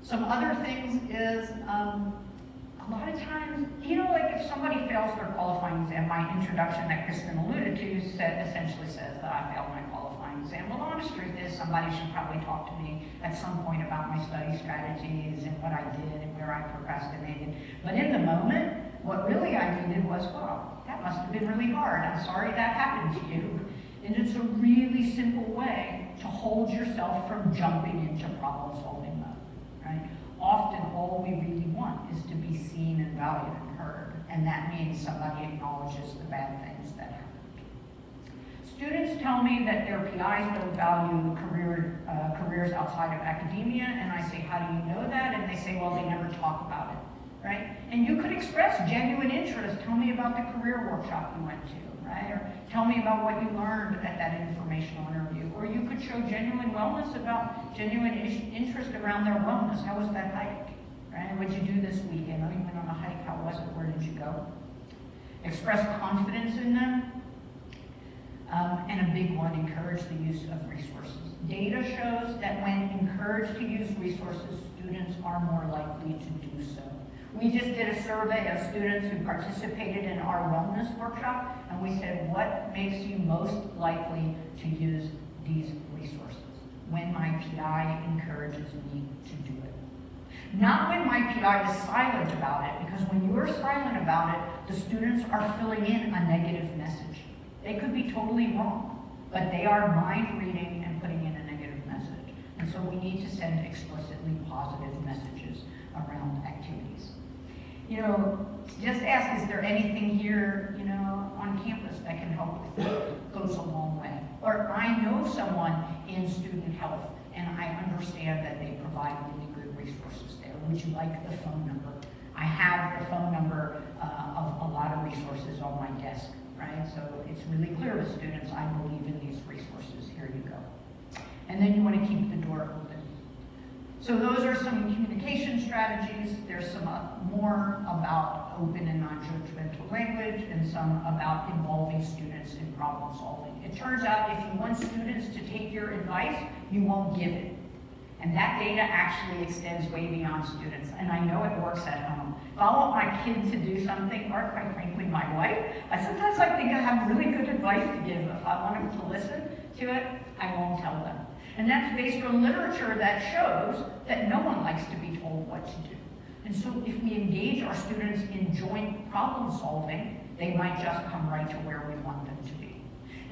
Some other things is, a lot of times, you know, like if somebody fails their qualifying exam, my introduction that Kristen alluded to essentially says that I failed my qualifying exam. Well, the honest truth is somebody should probably talk to me at some point about my study strategies and what I did and where I procrastinated. But in the moment, what really I needed was, well, that must have been really hard. I'm sorry that happened to you. And it's a really simple way to hold yourself from jumping into problem-solving mode, right? Often all we really want is to be seen and valued and heard, and that means somebody acknowledges the bad things that happened. Students tell me that their PIs don't value careers outside of academia, and I say, how do you know that? And they say, well, they never talk about it, right? And you could express genuine interest. Tell me about the career workshop you went to, right? Or tell me about what you learned at that informational interview. Or you could show genuine wellness about genuine interest around their wellness. How was that hike? Right? What'd you do this weekend? Oh, you went on a hike. How was it? Where did you go? Express confidence in them. And a big one, encourage the use of resources. Data shows that when encouraged to use resources, students are more likely to do so. We just did a survey of students who participated in our wellness workshop, and we said, what makes you most likely to use these resources? When my PI encourages me to do it. Not when my PI is silent about it, because when you're silent about it, the students are filling in a negative message. They could be totally wrong, but they are mind reading and putting in a negative message. And so we need to send explicitly positive messages around activities. you know, just ask, is there anything here, you know, on campus that can help with it? Goes a long way. Or I know someone in student health, and I understand that they provide really good resources there. Would you like the phone number? I have the phone number of a lot of resources on my desk, right? So it's really clear to students, I believe in these resources, here you go. And then you want to keep the door open. So those are some communication strategies. There's some more about open and non-judgmental language, and some about involving students in problem solving. It turns out if you want students to take your advice, you won't give it. And that data actually extends way beyond students. And I know it works at home. If I want my kid to do something, or quite frankly my wife, sometimes I think I have really good advice to give. If I want them to listen to it, I won't tell them. And that's based on literature that shows that no one likes to be told what to do. And so if we engage our students in joint problem solving, they might just come right to where we want them to be.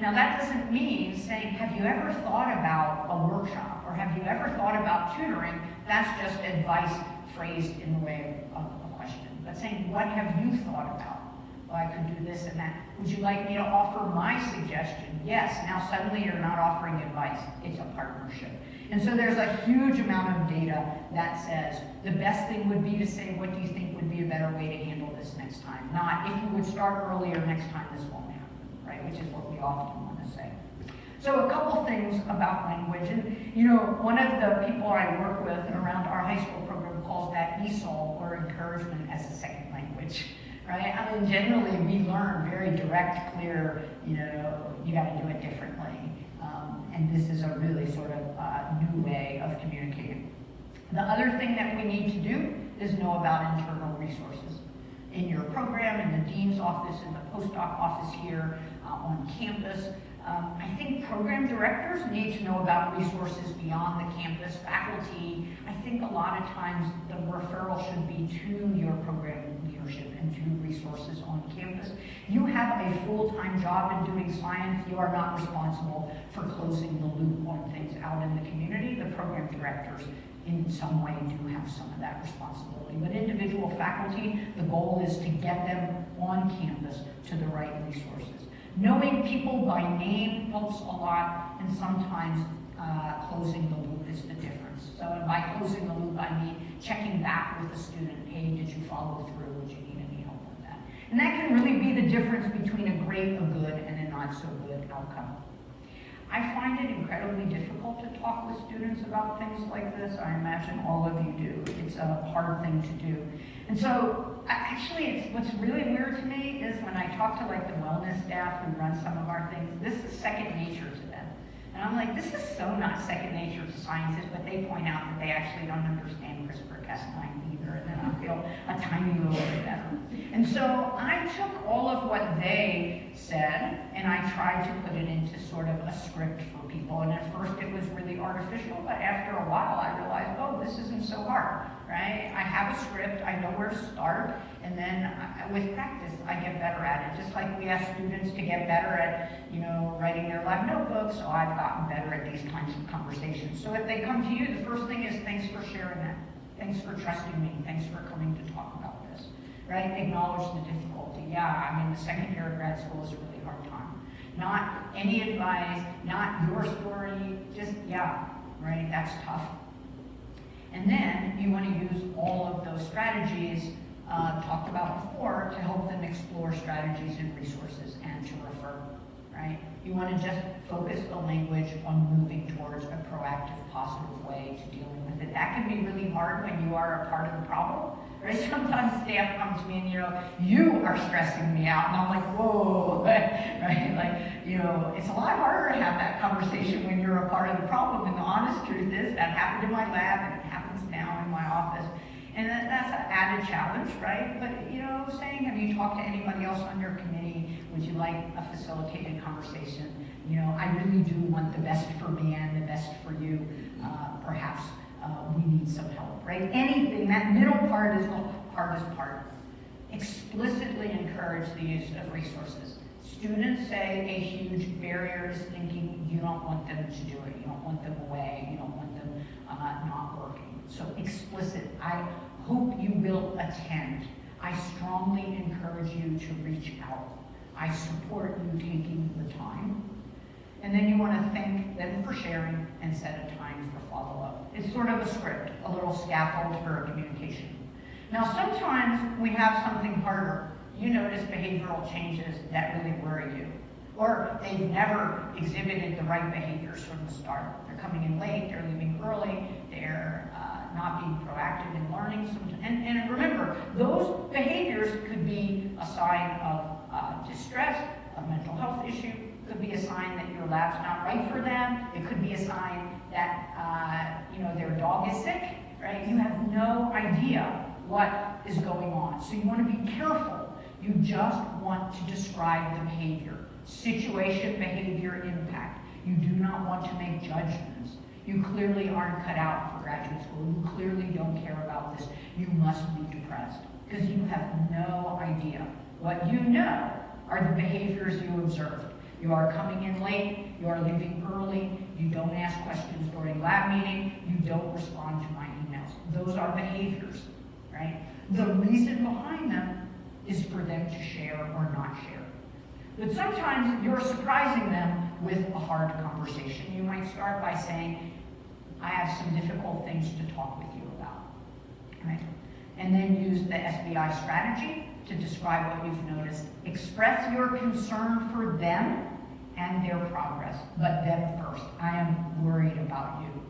Now that doesn't mean saying, have you ever thought about a workshop, or have you ever thought about tutoring? That's just advice phrased in the way of a question. But saying, what have you thought about? Well, I could do this and that. Would you like me to offer my suggestion? Yes. Now suddenly you're not offering advice. It's a partnership. And so there's a huge amount of data that says the best thing would be to say, what do you think would be a better way to handle this next time? Not, if you would start earlier next time, this won't happen, right? Which is what we often want to say. So a couple things about language. And you know, one of the people I work with around our high school program calls that ESOL, or encouragement as a second language. Right? I mean, generally we learn very direct, clear, you know, you got to do it differently. And this is a really sort of new way of communicating. The other thing that we need to do is know about internal resources. In your program, in the dean's office, in the postdoc office here, on campus. I think program directors need to know about resources beyond the campus. Faculty, I think a lot of times the referral should be to your program leadership and to resources on campus. You have a full-time job in doing science. You are not responsible for closing the loop on things out in the community. The program directors in some way do have some of that responsibility. But individual faculty, the goal is to get them on campus to the right resources. Knowing people by name helps a lot, and sometimes closing the loop is the difference. So by closing the loop, I mean checking back with the student, hey, did you follow through? Would you need any help with that? And that can really be the difference between a great, a good, and a not so good outcome. I find it incredibly difficult to talk with students about things like this. I imagine all of you do. It's a hard thing to do. And so, actually, what's really weird to me is when I talk to like the wellness staff who run some of our things, this is second nature to them. And I'm like, this is so not second nature to scientists, but they point out that they actually don't understand CRISPR-Cas9 either, and then I feel a tiny little bit better. And so I took all of what they said, and I tried to put it into sort of a script for people. And at first it was really artificial, but after a while I realized, oh, this isn't so hard, right? I have a script, I know where to start, and then with practice I get better at it. Just like we ask students to get better at, you know, writing their lab notebooks, so I've gotten better at these kinds of conversations. So if they come to you, the first thing is, thanks for sharing that. Thanks for trusting me. Thanks for coming to talk about this. Right? Acknowledge the difficulty. Yeah, I mean, the second year of grad school is a really hard time. Not any advice, not your story, just, yeah, right? That's tough. And then you want to use all of those strategies talked about before to help them explore strategies and resources and to refer, right? You want to just focus the language on moving towards a proactive, positive way to dealing with it. That can be really hard when you are a part of the problem, right? Sometimes staff come to me and, you know, you are stressing me out. And I'm like, whoa, right? Like, you know, it's a lot harder to have that conversation when you're a part of the problem. And the honest truth is that happened in my lab and it happens now in my office. And that's an added challenge, right? But, you know, saying, have you talked to anybody else on your committee? Would you like a facilitated conversation? You know, I really do want the best for me and the best for you. Perhaps we need some help, right? Anything, that middle part is the hardest part. Explicitly encourage the use of resources. Students say a huge barrier is thinking you don't want them to do it. You don't want them away. You don't want them not working. So explicit. I hope you will attend. I strongly encourage you to reach out. I support you taking the time. And then you want to thank them for sharing and set a time for follow-up. It's sort of a script, a little scaffold for communication. Now, sometimes we have something harder. You notice behavioral changes that really worry you. Or they've never exhibited the right behaviors from the start. They're coming in late, they're leaving early, they're not being proactive in learning. And remember, those behaviors could be a sign of distress, a mental health issue, could be a sign that your lab's not right for them, it could be a sign that their dog is sick, right? You have no idea what is going on. So you want to be careful. You just want to describe the behavior. Situation, behavior, impact. You do not want to make judgments. You clearly aren't cut out for graduate school. You clearly don't care about this. You must be depressed because you have no idea. What you know are the behaviors you observed. You are coming in late, you are leaving early, you don't ask questions during lab meeting, you don't respond to my emails. Those are behaviors, right? The reason behind them is for them to share or not share. But sometimes you're surprising them with a hard conversation. You might start by saying, I have some difficult things to talk with you about, right? And then use the SBI strategy to describe what you've noticed. Express your concern for them and their progress, but them first. I am worried about you,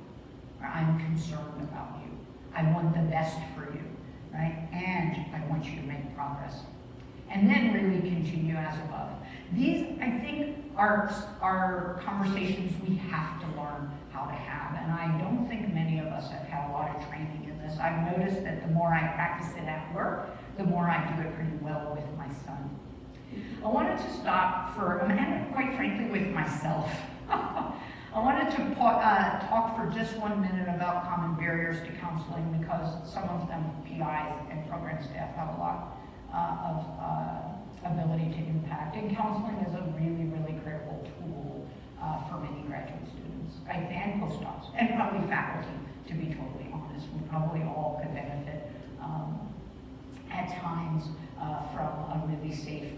or I'm concerned about you. I want the best for you, right? And I want you to make progress. And then really continue as above. These, I think, are conversations we have to learn how to have, and I don't think many of us have had a lot of training in this. I've noticed that the more I practice it at work, the more I do it pretty well with my son. I wanted to stop and quite frankly with myself. I wanted to talk for just 1 minute about common barriers to counseling because some of them, PIs and program staff, have a lot of ability to impact. And counseling is a really, really critical tool for many graduate students, right? And postdocs, and probably faculty, to be totally honest. We probably all could benefit at times from a really safe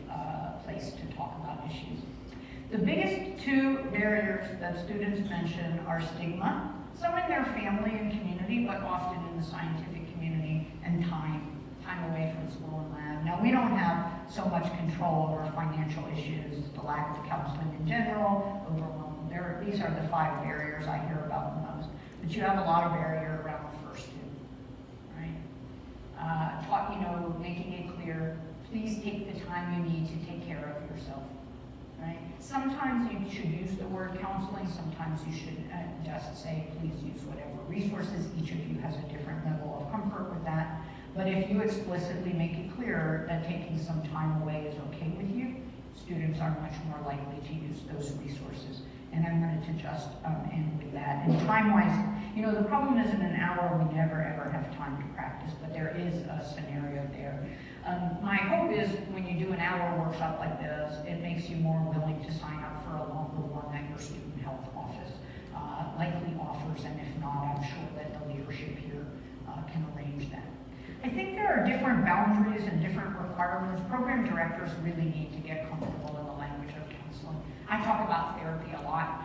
place to talk about issues. The biggest two barriers that students mention are stigma, some in their family and community, but often in the scientific community, and time away from school and lab. Now, we don't have so much control over financial issues, the lack of counseling in general, overwhelm. These are the 5 barriers I hear about the most. But you have a lot of barrier around the first 2, right? Making it clear, please take the time you need to take care of yourself, right? Sometimes you should use the word counseling, sometimes you should just say, please use whatever resources. Each of you has a different level of comfort with that. But if you explicitly make it clear that taking some time away is okay with you, students are much more likely to use those resources. And I wanted to just end with that. And time-wise, the problem is in an hour we never ever have time to practice, but there is a scenario there. My hope is when you do an hour workshop like this, it makes you more willing to sign up for a longer one that your student health office likely offers, and if not, I'm sure that the leadership here can arrange that. I think there are different boundaries and different requirements. Program directors really need to get comfortable in the language of counseling. I talk about therapy a lot.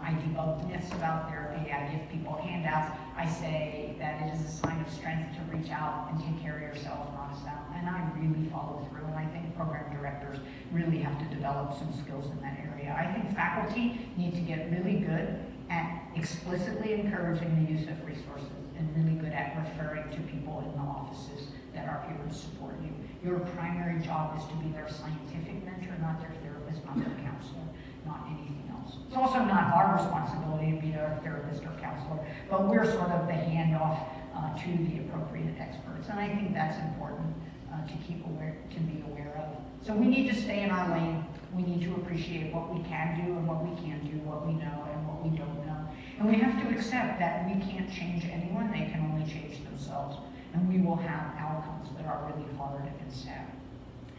I debunk myths about therapy. I give people handouts. I say that it is a sign of strength to reach out and take care of yourself, not a sound. And I really follow through. And I think program directors really have to develop some skills in that area. I think faculty need to get really good at explicitly encouraging the use of resources and really good at referring to people in the offices that are here to support you. Your primary job is to be their scientific mentor, not their therapist, not their counselor, not anything else. It's also not our responsibility to be their therapist or counselor, but we're sort of the handoff to the appropriate experts. And I think that's important to be aware of. So we need to stay in our lane. We need to appreciate what we can do and what we can't do, what we know and what we don't know. And we have to accept that we can't change anyone, they can only change themselves. And we will have outcomes that are really hard and sad.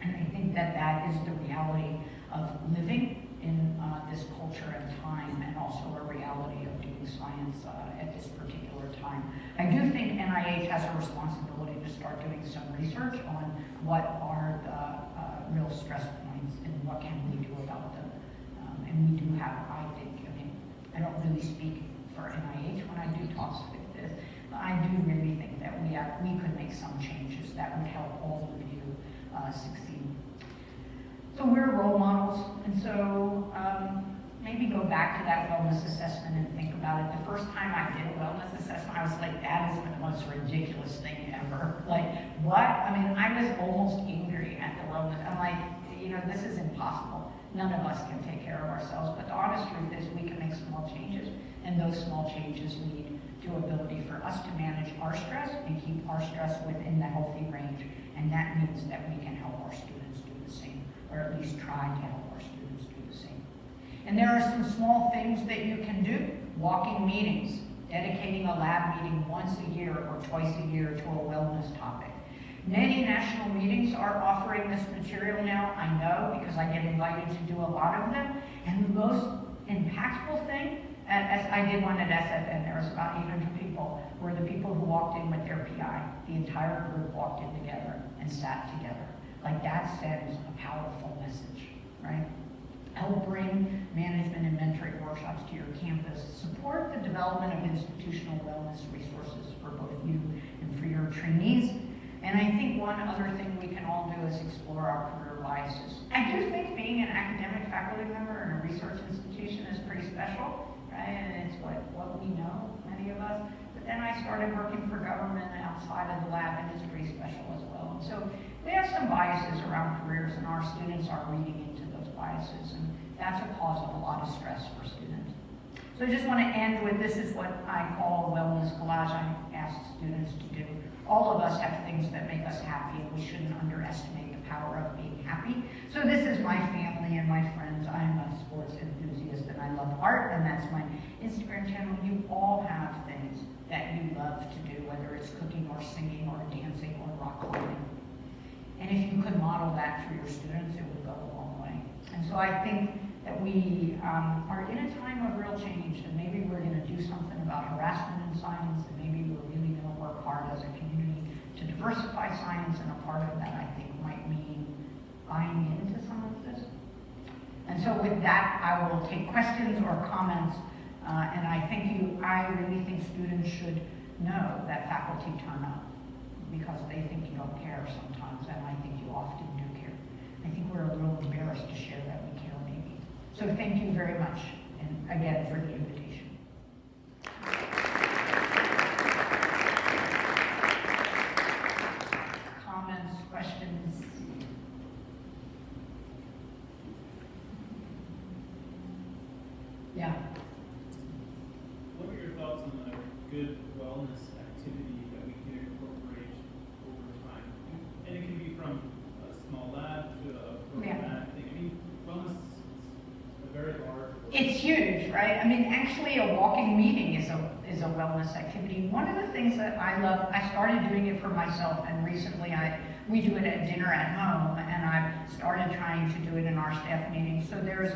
And I think that that is the reality of living in this culture and time, and also a reality of doing science at this particular time. I do think NIH has a responsibility to start doing some research on what are the real stress points and what can we do about them. And we do have, I think, I mean, I don't really speak for NIH when I do talks like this, but I do really think that we could make some changes that would help all of you succeed. So we're role models, and so maybe go back to that wellness assessment and think about it. The first time I did a wellness assessment, I was like, that is the most ridiculous thing ever. Like, what? I mean, I was almost angry at the wellness. I'm like, you know, this is impossible. None of us can take care of ourselves, but the honest truth is we can make small changes, and those small changes lead to ability for us to manage our stress and keep our stress within the healthy range, and that means that we can help our students do the same, or at least try to help our students do the same. And there are some small things that you can do. Walking meetings, dedicating a lab meeting once a year or twice a year to a wellness topic. Many national meetings are offering this material now, I know, because I get invited to do a lot of them. And the most impactful thing, as I did one at SFN, there was about 800 people, were the people who walked in with their PI. The entire group walked in together and sat together. Like, that sends a powerful message, right? Help bring management and mentoring workshops to your campus. Support the development of institutional wellness resources for both you and for your trainees. And I think one other thing we can all do is explore our career biases. I do think being an academic faculty member in a research institution is pretty special, right? And it's what we know, many of us. But then I started working for government outside of the lab, and it's pretty special as well. And so we have some biases around careers, and our students are reading into those biases, and that's a cause of a lot of stress for students. So I just want to end with, this is what I call a wellness collage I ask students to do. All of us have things that make us happy, and we shouldn't underestimate the power of being happy. So this is my family and my friends. I'm a sports enthusiast, and I love art, and that's my Instagram channel. You all have things that you love to do, whether it's cooking or singing or dancing or rock climbing. And if you could model that for your students, it would go a long way. And so I think that we are in a time of real change, and maybe we're going to do something about harassment in science, and maybe we're really going to work hard as a community to diversify science, and a part of that, I think, might mean buying into some of this. And so with that, I will take questions or comments, and I really think students should know that faculty turn up, because they think you don't care sometimes, and I think you often do care. I think we're a little embarrassed to share that we care, maybe. So thank you very much, and again, for the invitation. Comments, questions? Yeah. What are your thoughts on a good wellness activity that we can incorporate over time? And it can be from a small lab to a programmatic thing. I mean, wellness is a very large word. It's huge, right? I mean, actually, a walking meeting is a wellness activity. One of the things that I love, I started doing it for myself, and recently we do it at dinner at home, and I've started trying to do it in our staff meetings. So there's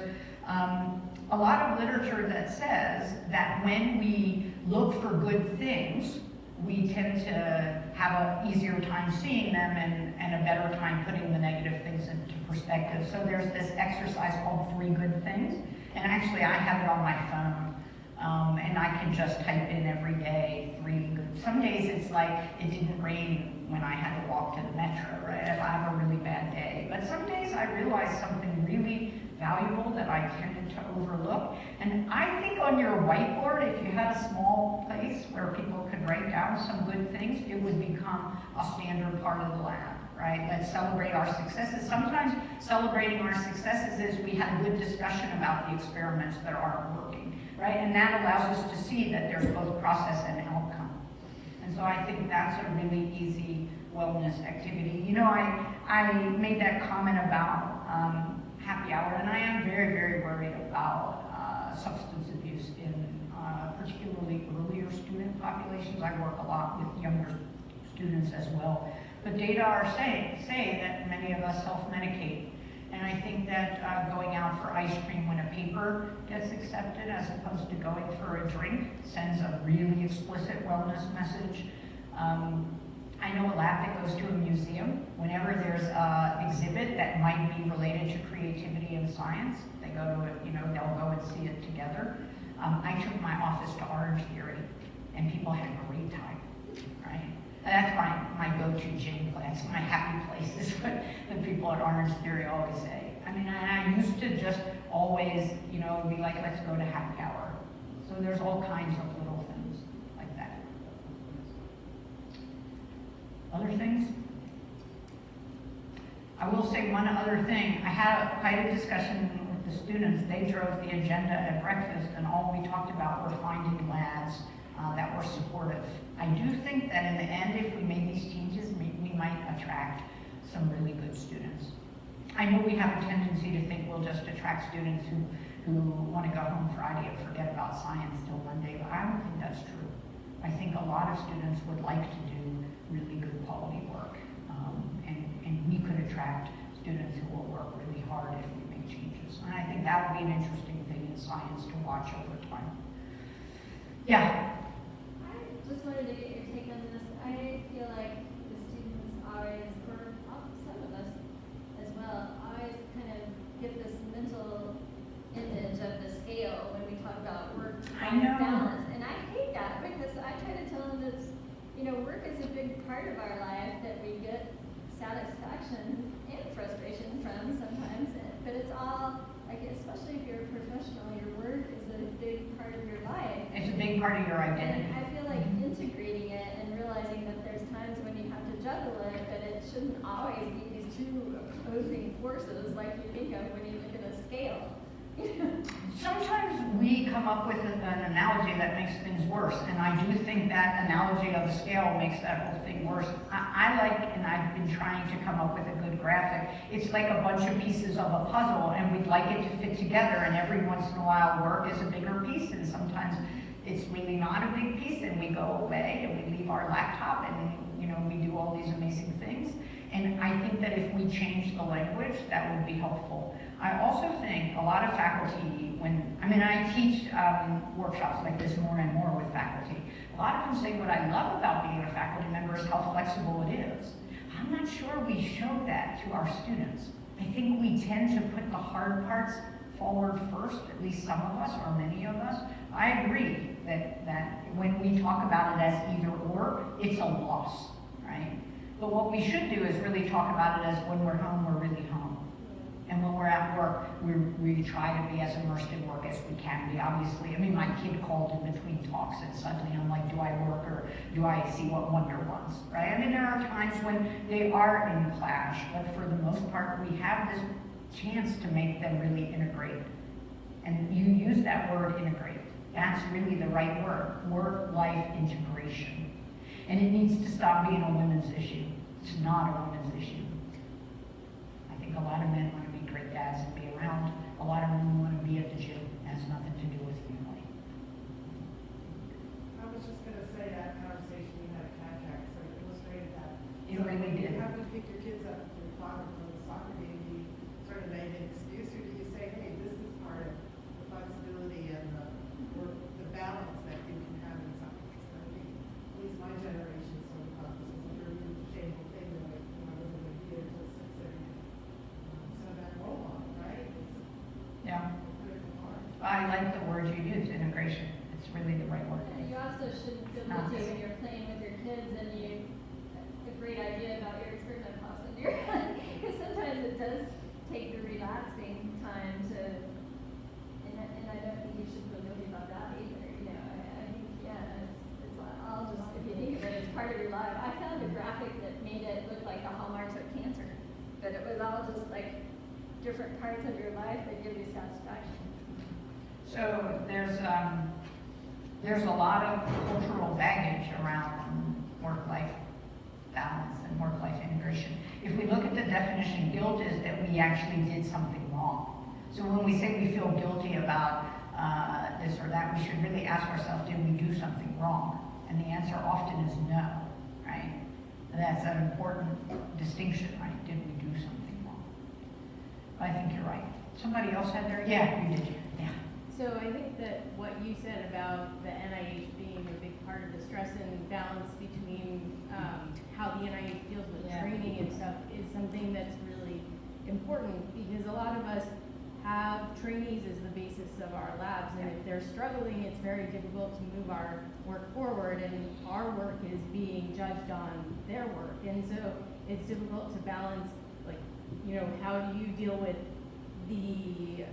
a lot of literature that says that when we look for good things, we tend to have an easier time seeing them and a better time putting the negative things into perspective. So there's this exercise called 3 Good Things, and actually I have it on my phone, and I can just type in every day 3 good. Some days it's like it didn't rain when I had to walk to the metro, right? If I have a really bad day. But some days I realize something really valuable that I tended to overlook. And I think on your whiteboard, if you had a small place where people could write down some good things, it would become a standard part of the lab, right? Let's celebrate our successes. Sometimes celebrating our successes is we had a good discussion about the experiments that aren't working, right? And that allows us to see that there's both process and outcome. And so I think that's a really easy wellness activity. You know, I made that comment about happy hour, and I am very, very worried about substance abuse in particularly earlier student populations. I work a lot with younger students as well. But data are say that many of us self-medicate. And I think that going out for ice cream when a paper gets accepted as opposed to going for a drink sends a really explicit wellness message. I know a lab that goes to a museum. Whenever there's an exhibit that might be related to creativity and science, they go to it, they'll go and see it together. I took my office to Orange Theory, and people had a great time, right? That's my go-to gym class, my happy place is what the people at Orange Theory always say. I mean, I used to just always, be like, let's go to happy hour. So there's all kinds of little things like that. Other things? I will say one other thing. I had quite a discussion with the students. They drove the agenda at breakfast, and all we talked about were finding labs that were supportive. I do think that in the end, if we made these changes, we might attract some really good students. I know we have a tendency to think we'll just attract students who want to go home Friday and forget about science till Monday, but I don't think that's true. I think a lot of students would like to do really good quality work, and we could attract students who will work really hard if we make changes. And I think that would be an interesting thing in science to watch over time. Yeah? I just wanted to get your take on this. I feel like the students always, or some of us as well, always kind of get this mental image of the scale when we talk about work I know. balance. And I hate that because I try to tell them that, work is a big part of our life that we get satisfaction and frustration from sometimes. But it's all, like, especially if you're a professional, your work is a big part of your life. It's a big part of your identity. And I feel like integrating it and realizing that there's times when you have to juggle it, but it shouldn't always be these two opposing forces like you think of when you look at a scale. Sometimes we come up with an analogy that makes things worse, and I do think that analogy of a scale makes that whole thing worse. I like, and I've been trying to come up with a good graphic, it's like a bunch of pieces of a puzzle, and we'd like it to fit together, and every once in a while work is a bigger piece, and sometimes it's really not a big piece, and we go away, and we leave our laptop, and we do all these amazing things. And I think that if we change the language, that would be helpful. I also think a lot of faculty, I teach workshops like this more and more with faculty. A lot of them say what I love about being a faculty member is how flexible it is. I'm not sure we show that to our students. I think we tend to put the hard parts forward first, at least some of us or many of us. I agree that when we talk about it as either or, it's a loss, right? But what we should do is really talk about it as when we're home, we're really home. And when we're at work, we try to be as immersed in work as we can be, obviously. My kid called in between talks and suddenly I'm like, do I work or do I see what Wonder wants, right? There are times when they are in clash, but for the most part, we have this chance to make them really integrate. And you use that word, integrate. That's really the right word, work-life integration. And it needs to stop being a women's issue. It's not a women's issue. I think a lot of men want to be great dads and be around. A lot of women want to be at the gym. It has nothing to do with family. I was just gonna say that conversation we had at Contact sort of illustrated that. It really did. You have to pick your kids up from the soccer game, do you sort of make an excuse, or do you say, hey, this is part of the flexibility and the balance that you can have in soccer? I think, at least my generation sort of thought this was a really shameful thing that I was in the theater till 6:30. So that role model, right? Yeah. Is a critical part. I like the word you use, integration. It's really the right word. And you also shouldn't feel Not guilty this. when you're playing with your kids and a great idea about your experiment pops into your head. Because sometimes it does take the relaxing time to, and I don't think you should feel guilty about that either. I think, it's all just, if you think of it, it's part of your life. I found a graphic that made it look like the hallmarks of cancer, but it was all just like different parts of your life that give you satisfaction. So there's a lot of cultural baggage around work-life balance and work-life integration. If we look at the definition, guilt is that we actually did something wrong. So when we say we feel guilty about this or that, we should really ask ourselves, did we do something wrong? And the answer often is no, right? That's an important distinction, right? Did we do something wrong? I think you're right. Somebody else had their, yeah, you did. Yeah. So I think that what you said about the NIH being a big part of the stress and balance between how the NIH deals with Yeah. training and stuff is something that's really important, because a lot of us have trainees as the basis of our labs, and if they're struggling, it's very difficult to move our work forward, and our work is being judged on their work, and so it's difficult to balance, like, you know, how do you deal with the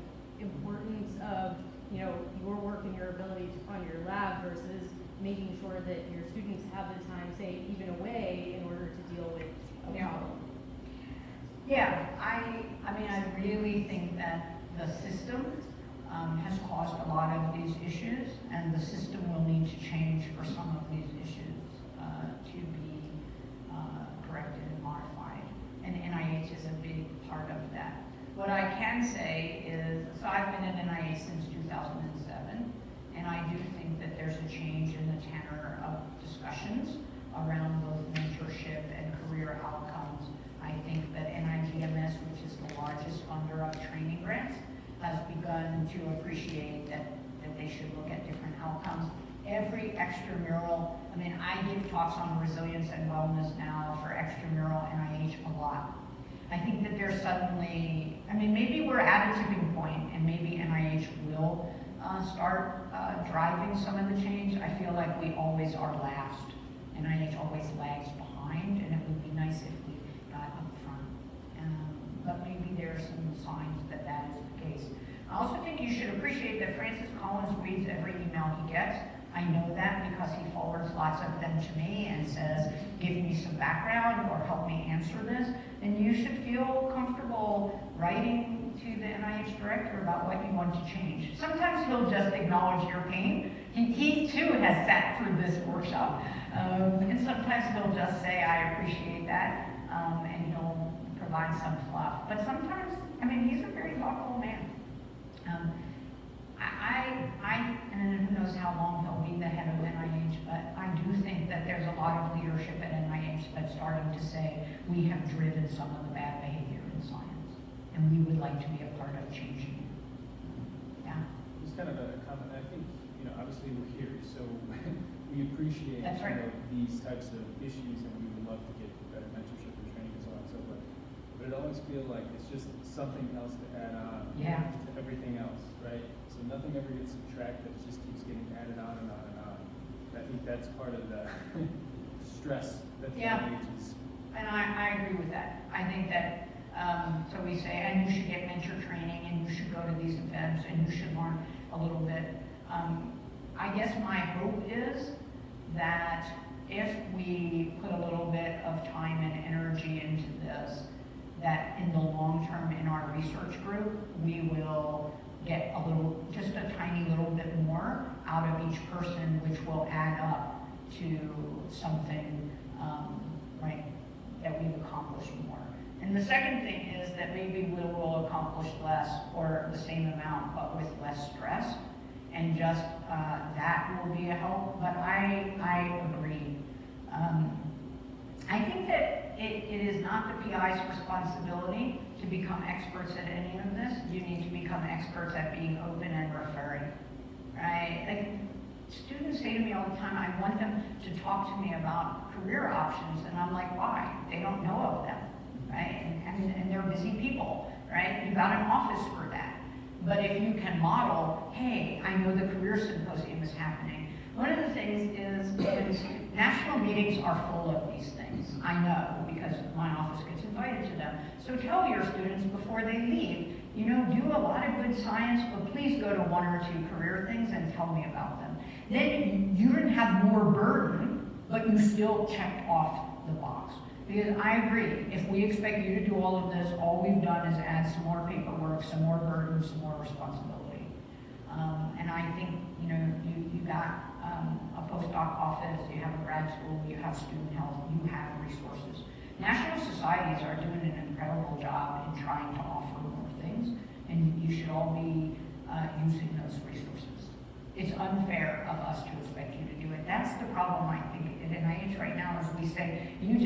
importance of, you know, your work and your ability to fund your lab versus making sure that your students have the time, say, even away, in order to deal with a Yeah. problem. Yeah, I mean, I really think that the system has caused a lot of these issues, and the system will need to change for some of these issues to be corrected and modified. And NIH is a big part of that. What I can say is, so I've been at NIH since 2007, and I do think that there's a change in the tenor of discussions around both mentorship and career outcomes. I think that NIGMS, which is the largest funder of training grants, has begun to appreciate that they should look at different outcomes. Every extramural, I mean, I give talks on resilience and wellness now for extramural NIH a lot. I think that there's suddenly, I mean, maybe we're at a tipping point, and maybe NIH will start driving some of the change. I feel like we always are last. NIH always lags behind, and it would be nice if we got up front. But maybe there are some signs that that is the case. I also think you should appreciate that Francis Collins reads every email he gets. I know that because he forwards lots of them to me and says, give me some background or help me answer this. And you should feel comfortable writing to the NIH director about what you want to change. Sometimes he'll just acknowledge your pain. He too has sat through this workshop. And sometimes he'll just say, I appreciate that, and he'll provide some fluff. But sometimes, I mean, he's a very thoughtful man. And who knows how long he'll be the head of NIH, but I do think that there's a lot of leadership at NIH that's starting to say, we have driven some of the bad behavior in science, and we would like to be a part of changing it. Yeah? Just kind of a comment. I think, you know, obviously we're here, so we appreciate That's right. you know, these types of issues, and we would love to get better mentorship and training and so on and so forth. But it always feels like it's just something else to add on Yeah. to everything else, right? So nothing ever gets subtracted, it just keeps getting added on and on and on. And I think that's part of the stress that the Yeah. NIH is. And I agree with that. I think that, so we say, and you should get mentor training, and you should go to these events, and you should learn a little bit. I guess my hope is that if we put a little bit of time and energy into this, that in the long term in our research group, we will get a little, just a tiny little bit more out of each person, which will add up to something, right, that we've accomplished more. And the second thing is that maybe we will accomplish less or the same amount, but with less stress. And just that will be a help, but I agree. I think that it is not the PI's responsibility to become experts at any of this. You need to become experts at being open and referring, right? Like, students say to me all the time, I want them to talk to me about career options, and I'm like, why? They don't know of them, right? And they're busy people, right? You got an office for that. But if you can model, hey, I know the career symposium is happening. One of the things is national meetings are full of these things. I know because my office gets invited to them. So tell your students before they leave, you know, do a lot of good science, but please go to one or two career things and tell me about them. Then you didn't have more burden, but you still checked off the box. Because I agree, if we expect you to do all of this, all we've done is add some more paperwork, some more burden, some more responsibility. And I think, you know, you got a postdoc office, you have a grad school, you have student health, you have resources. National societies are doing an incredible job in trying to offer more things, and you should all be using those resources. It's unfair of us to expect you to do it. That's the problem, I think, at NIH right now, is we say, you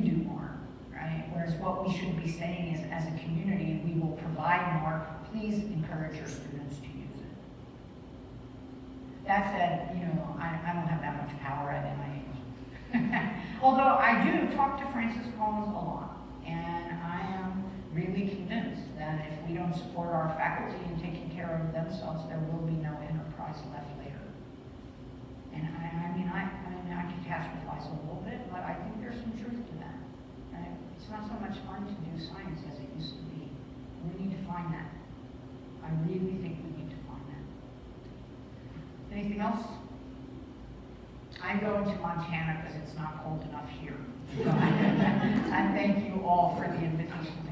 do more, right? Whereas what we should be saying is, as a community, we will provide more. Please encourage your students to use it. that said, you know, I don't have that much power at NIH. Although I do talk to Francis Collins a lot, and I am really convinced that if we don't support our faculty in taking care of themselves, there will be no enterprise left later. And I mean, I catastrophize a little bit, but I think there's some truth to that. It's not so much fun to do science as it used to be. We need to find that. I really think we need to find that. Anything else? I'm going to Montana because it's not cold enough here. And thank you all for the invitation.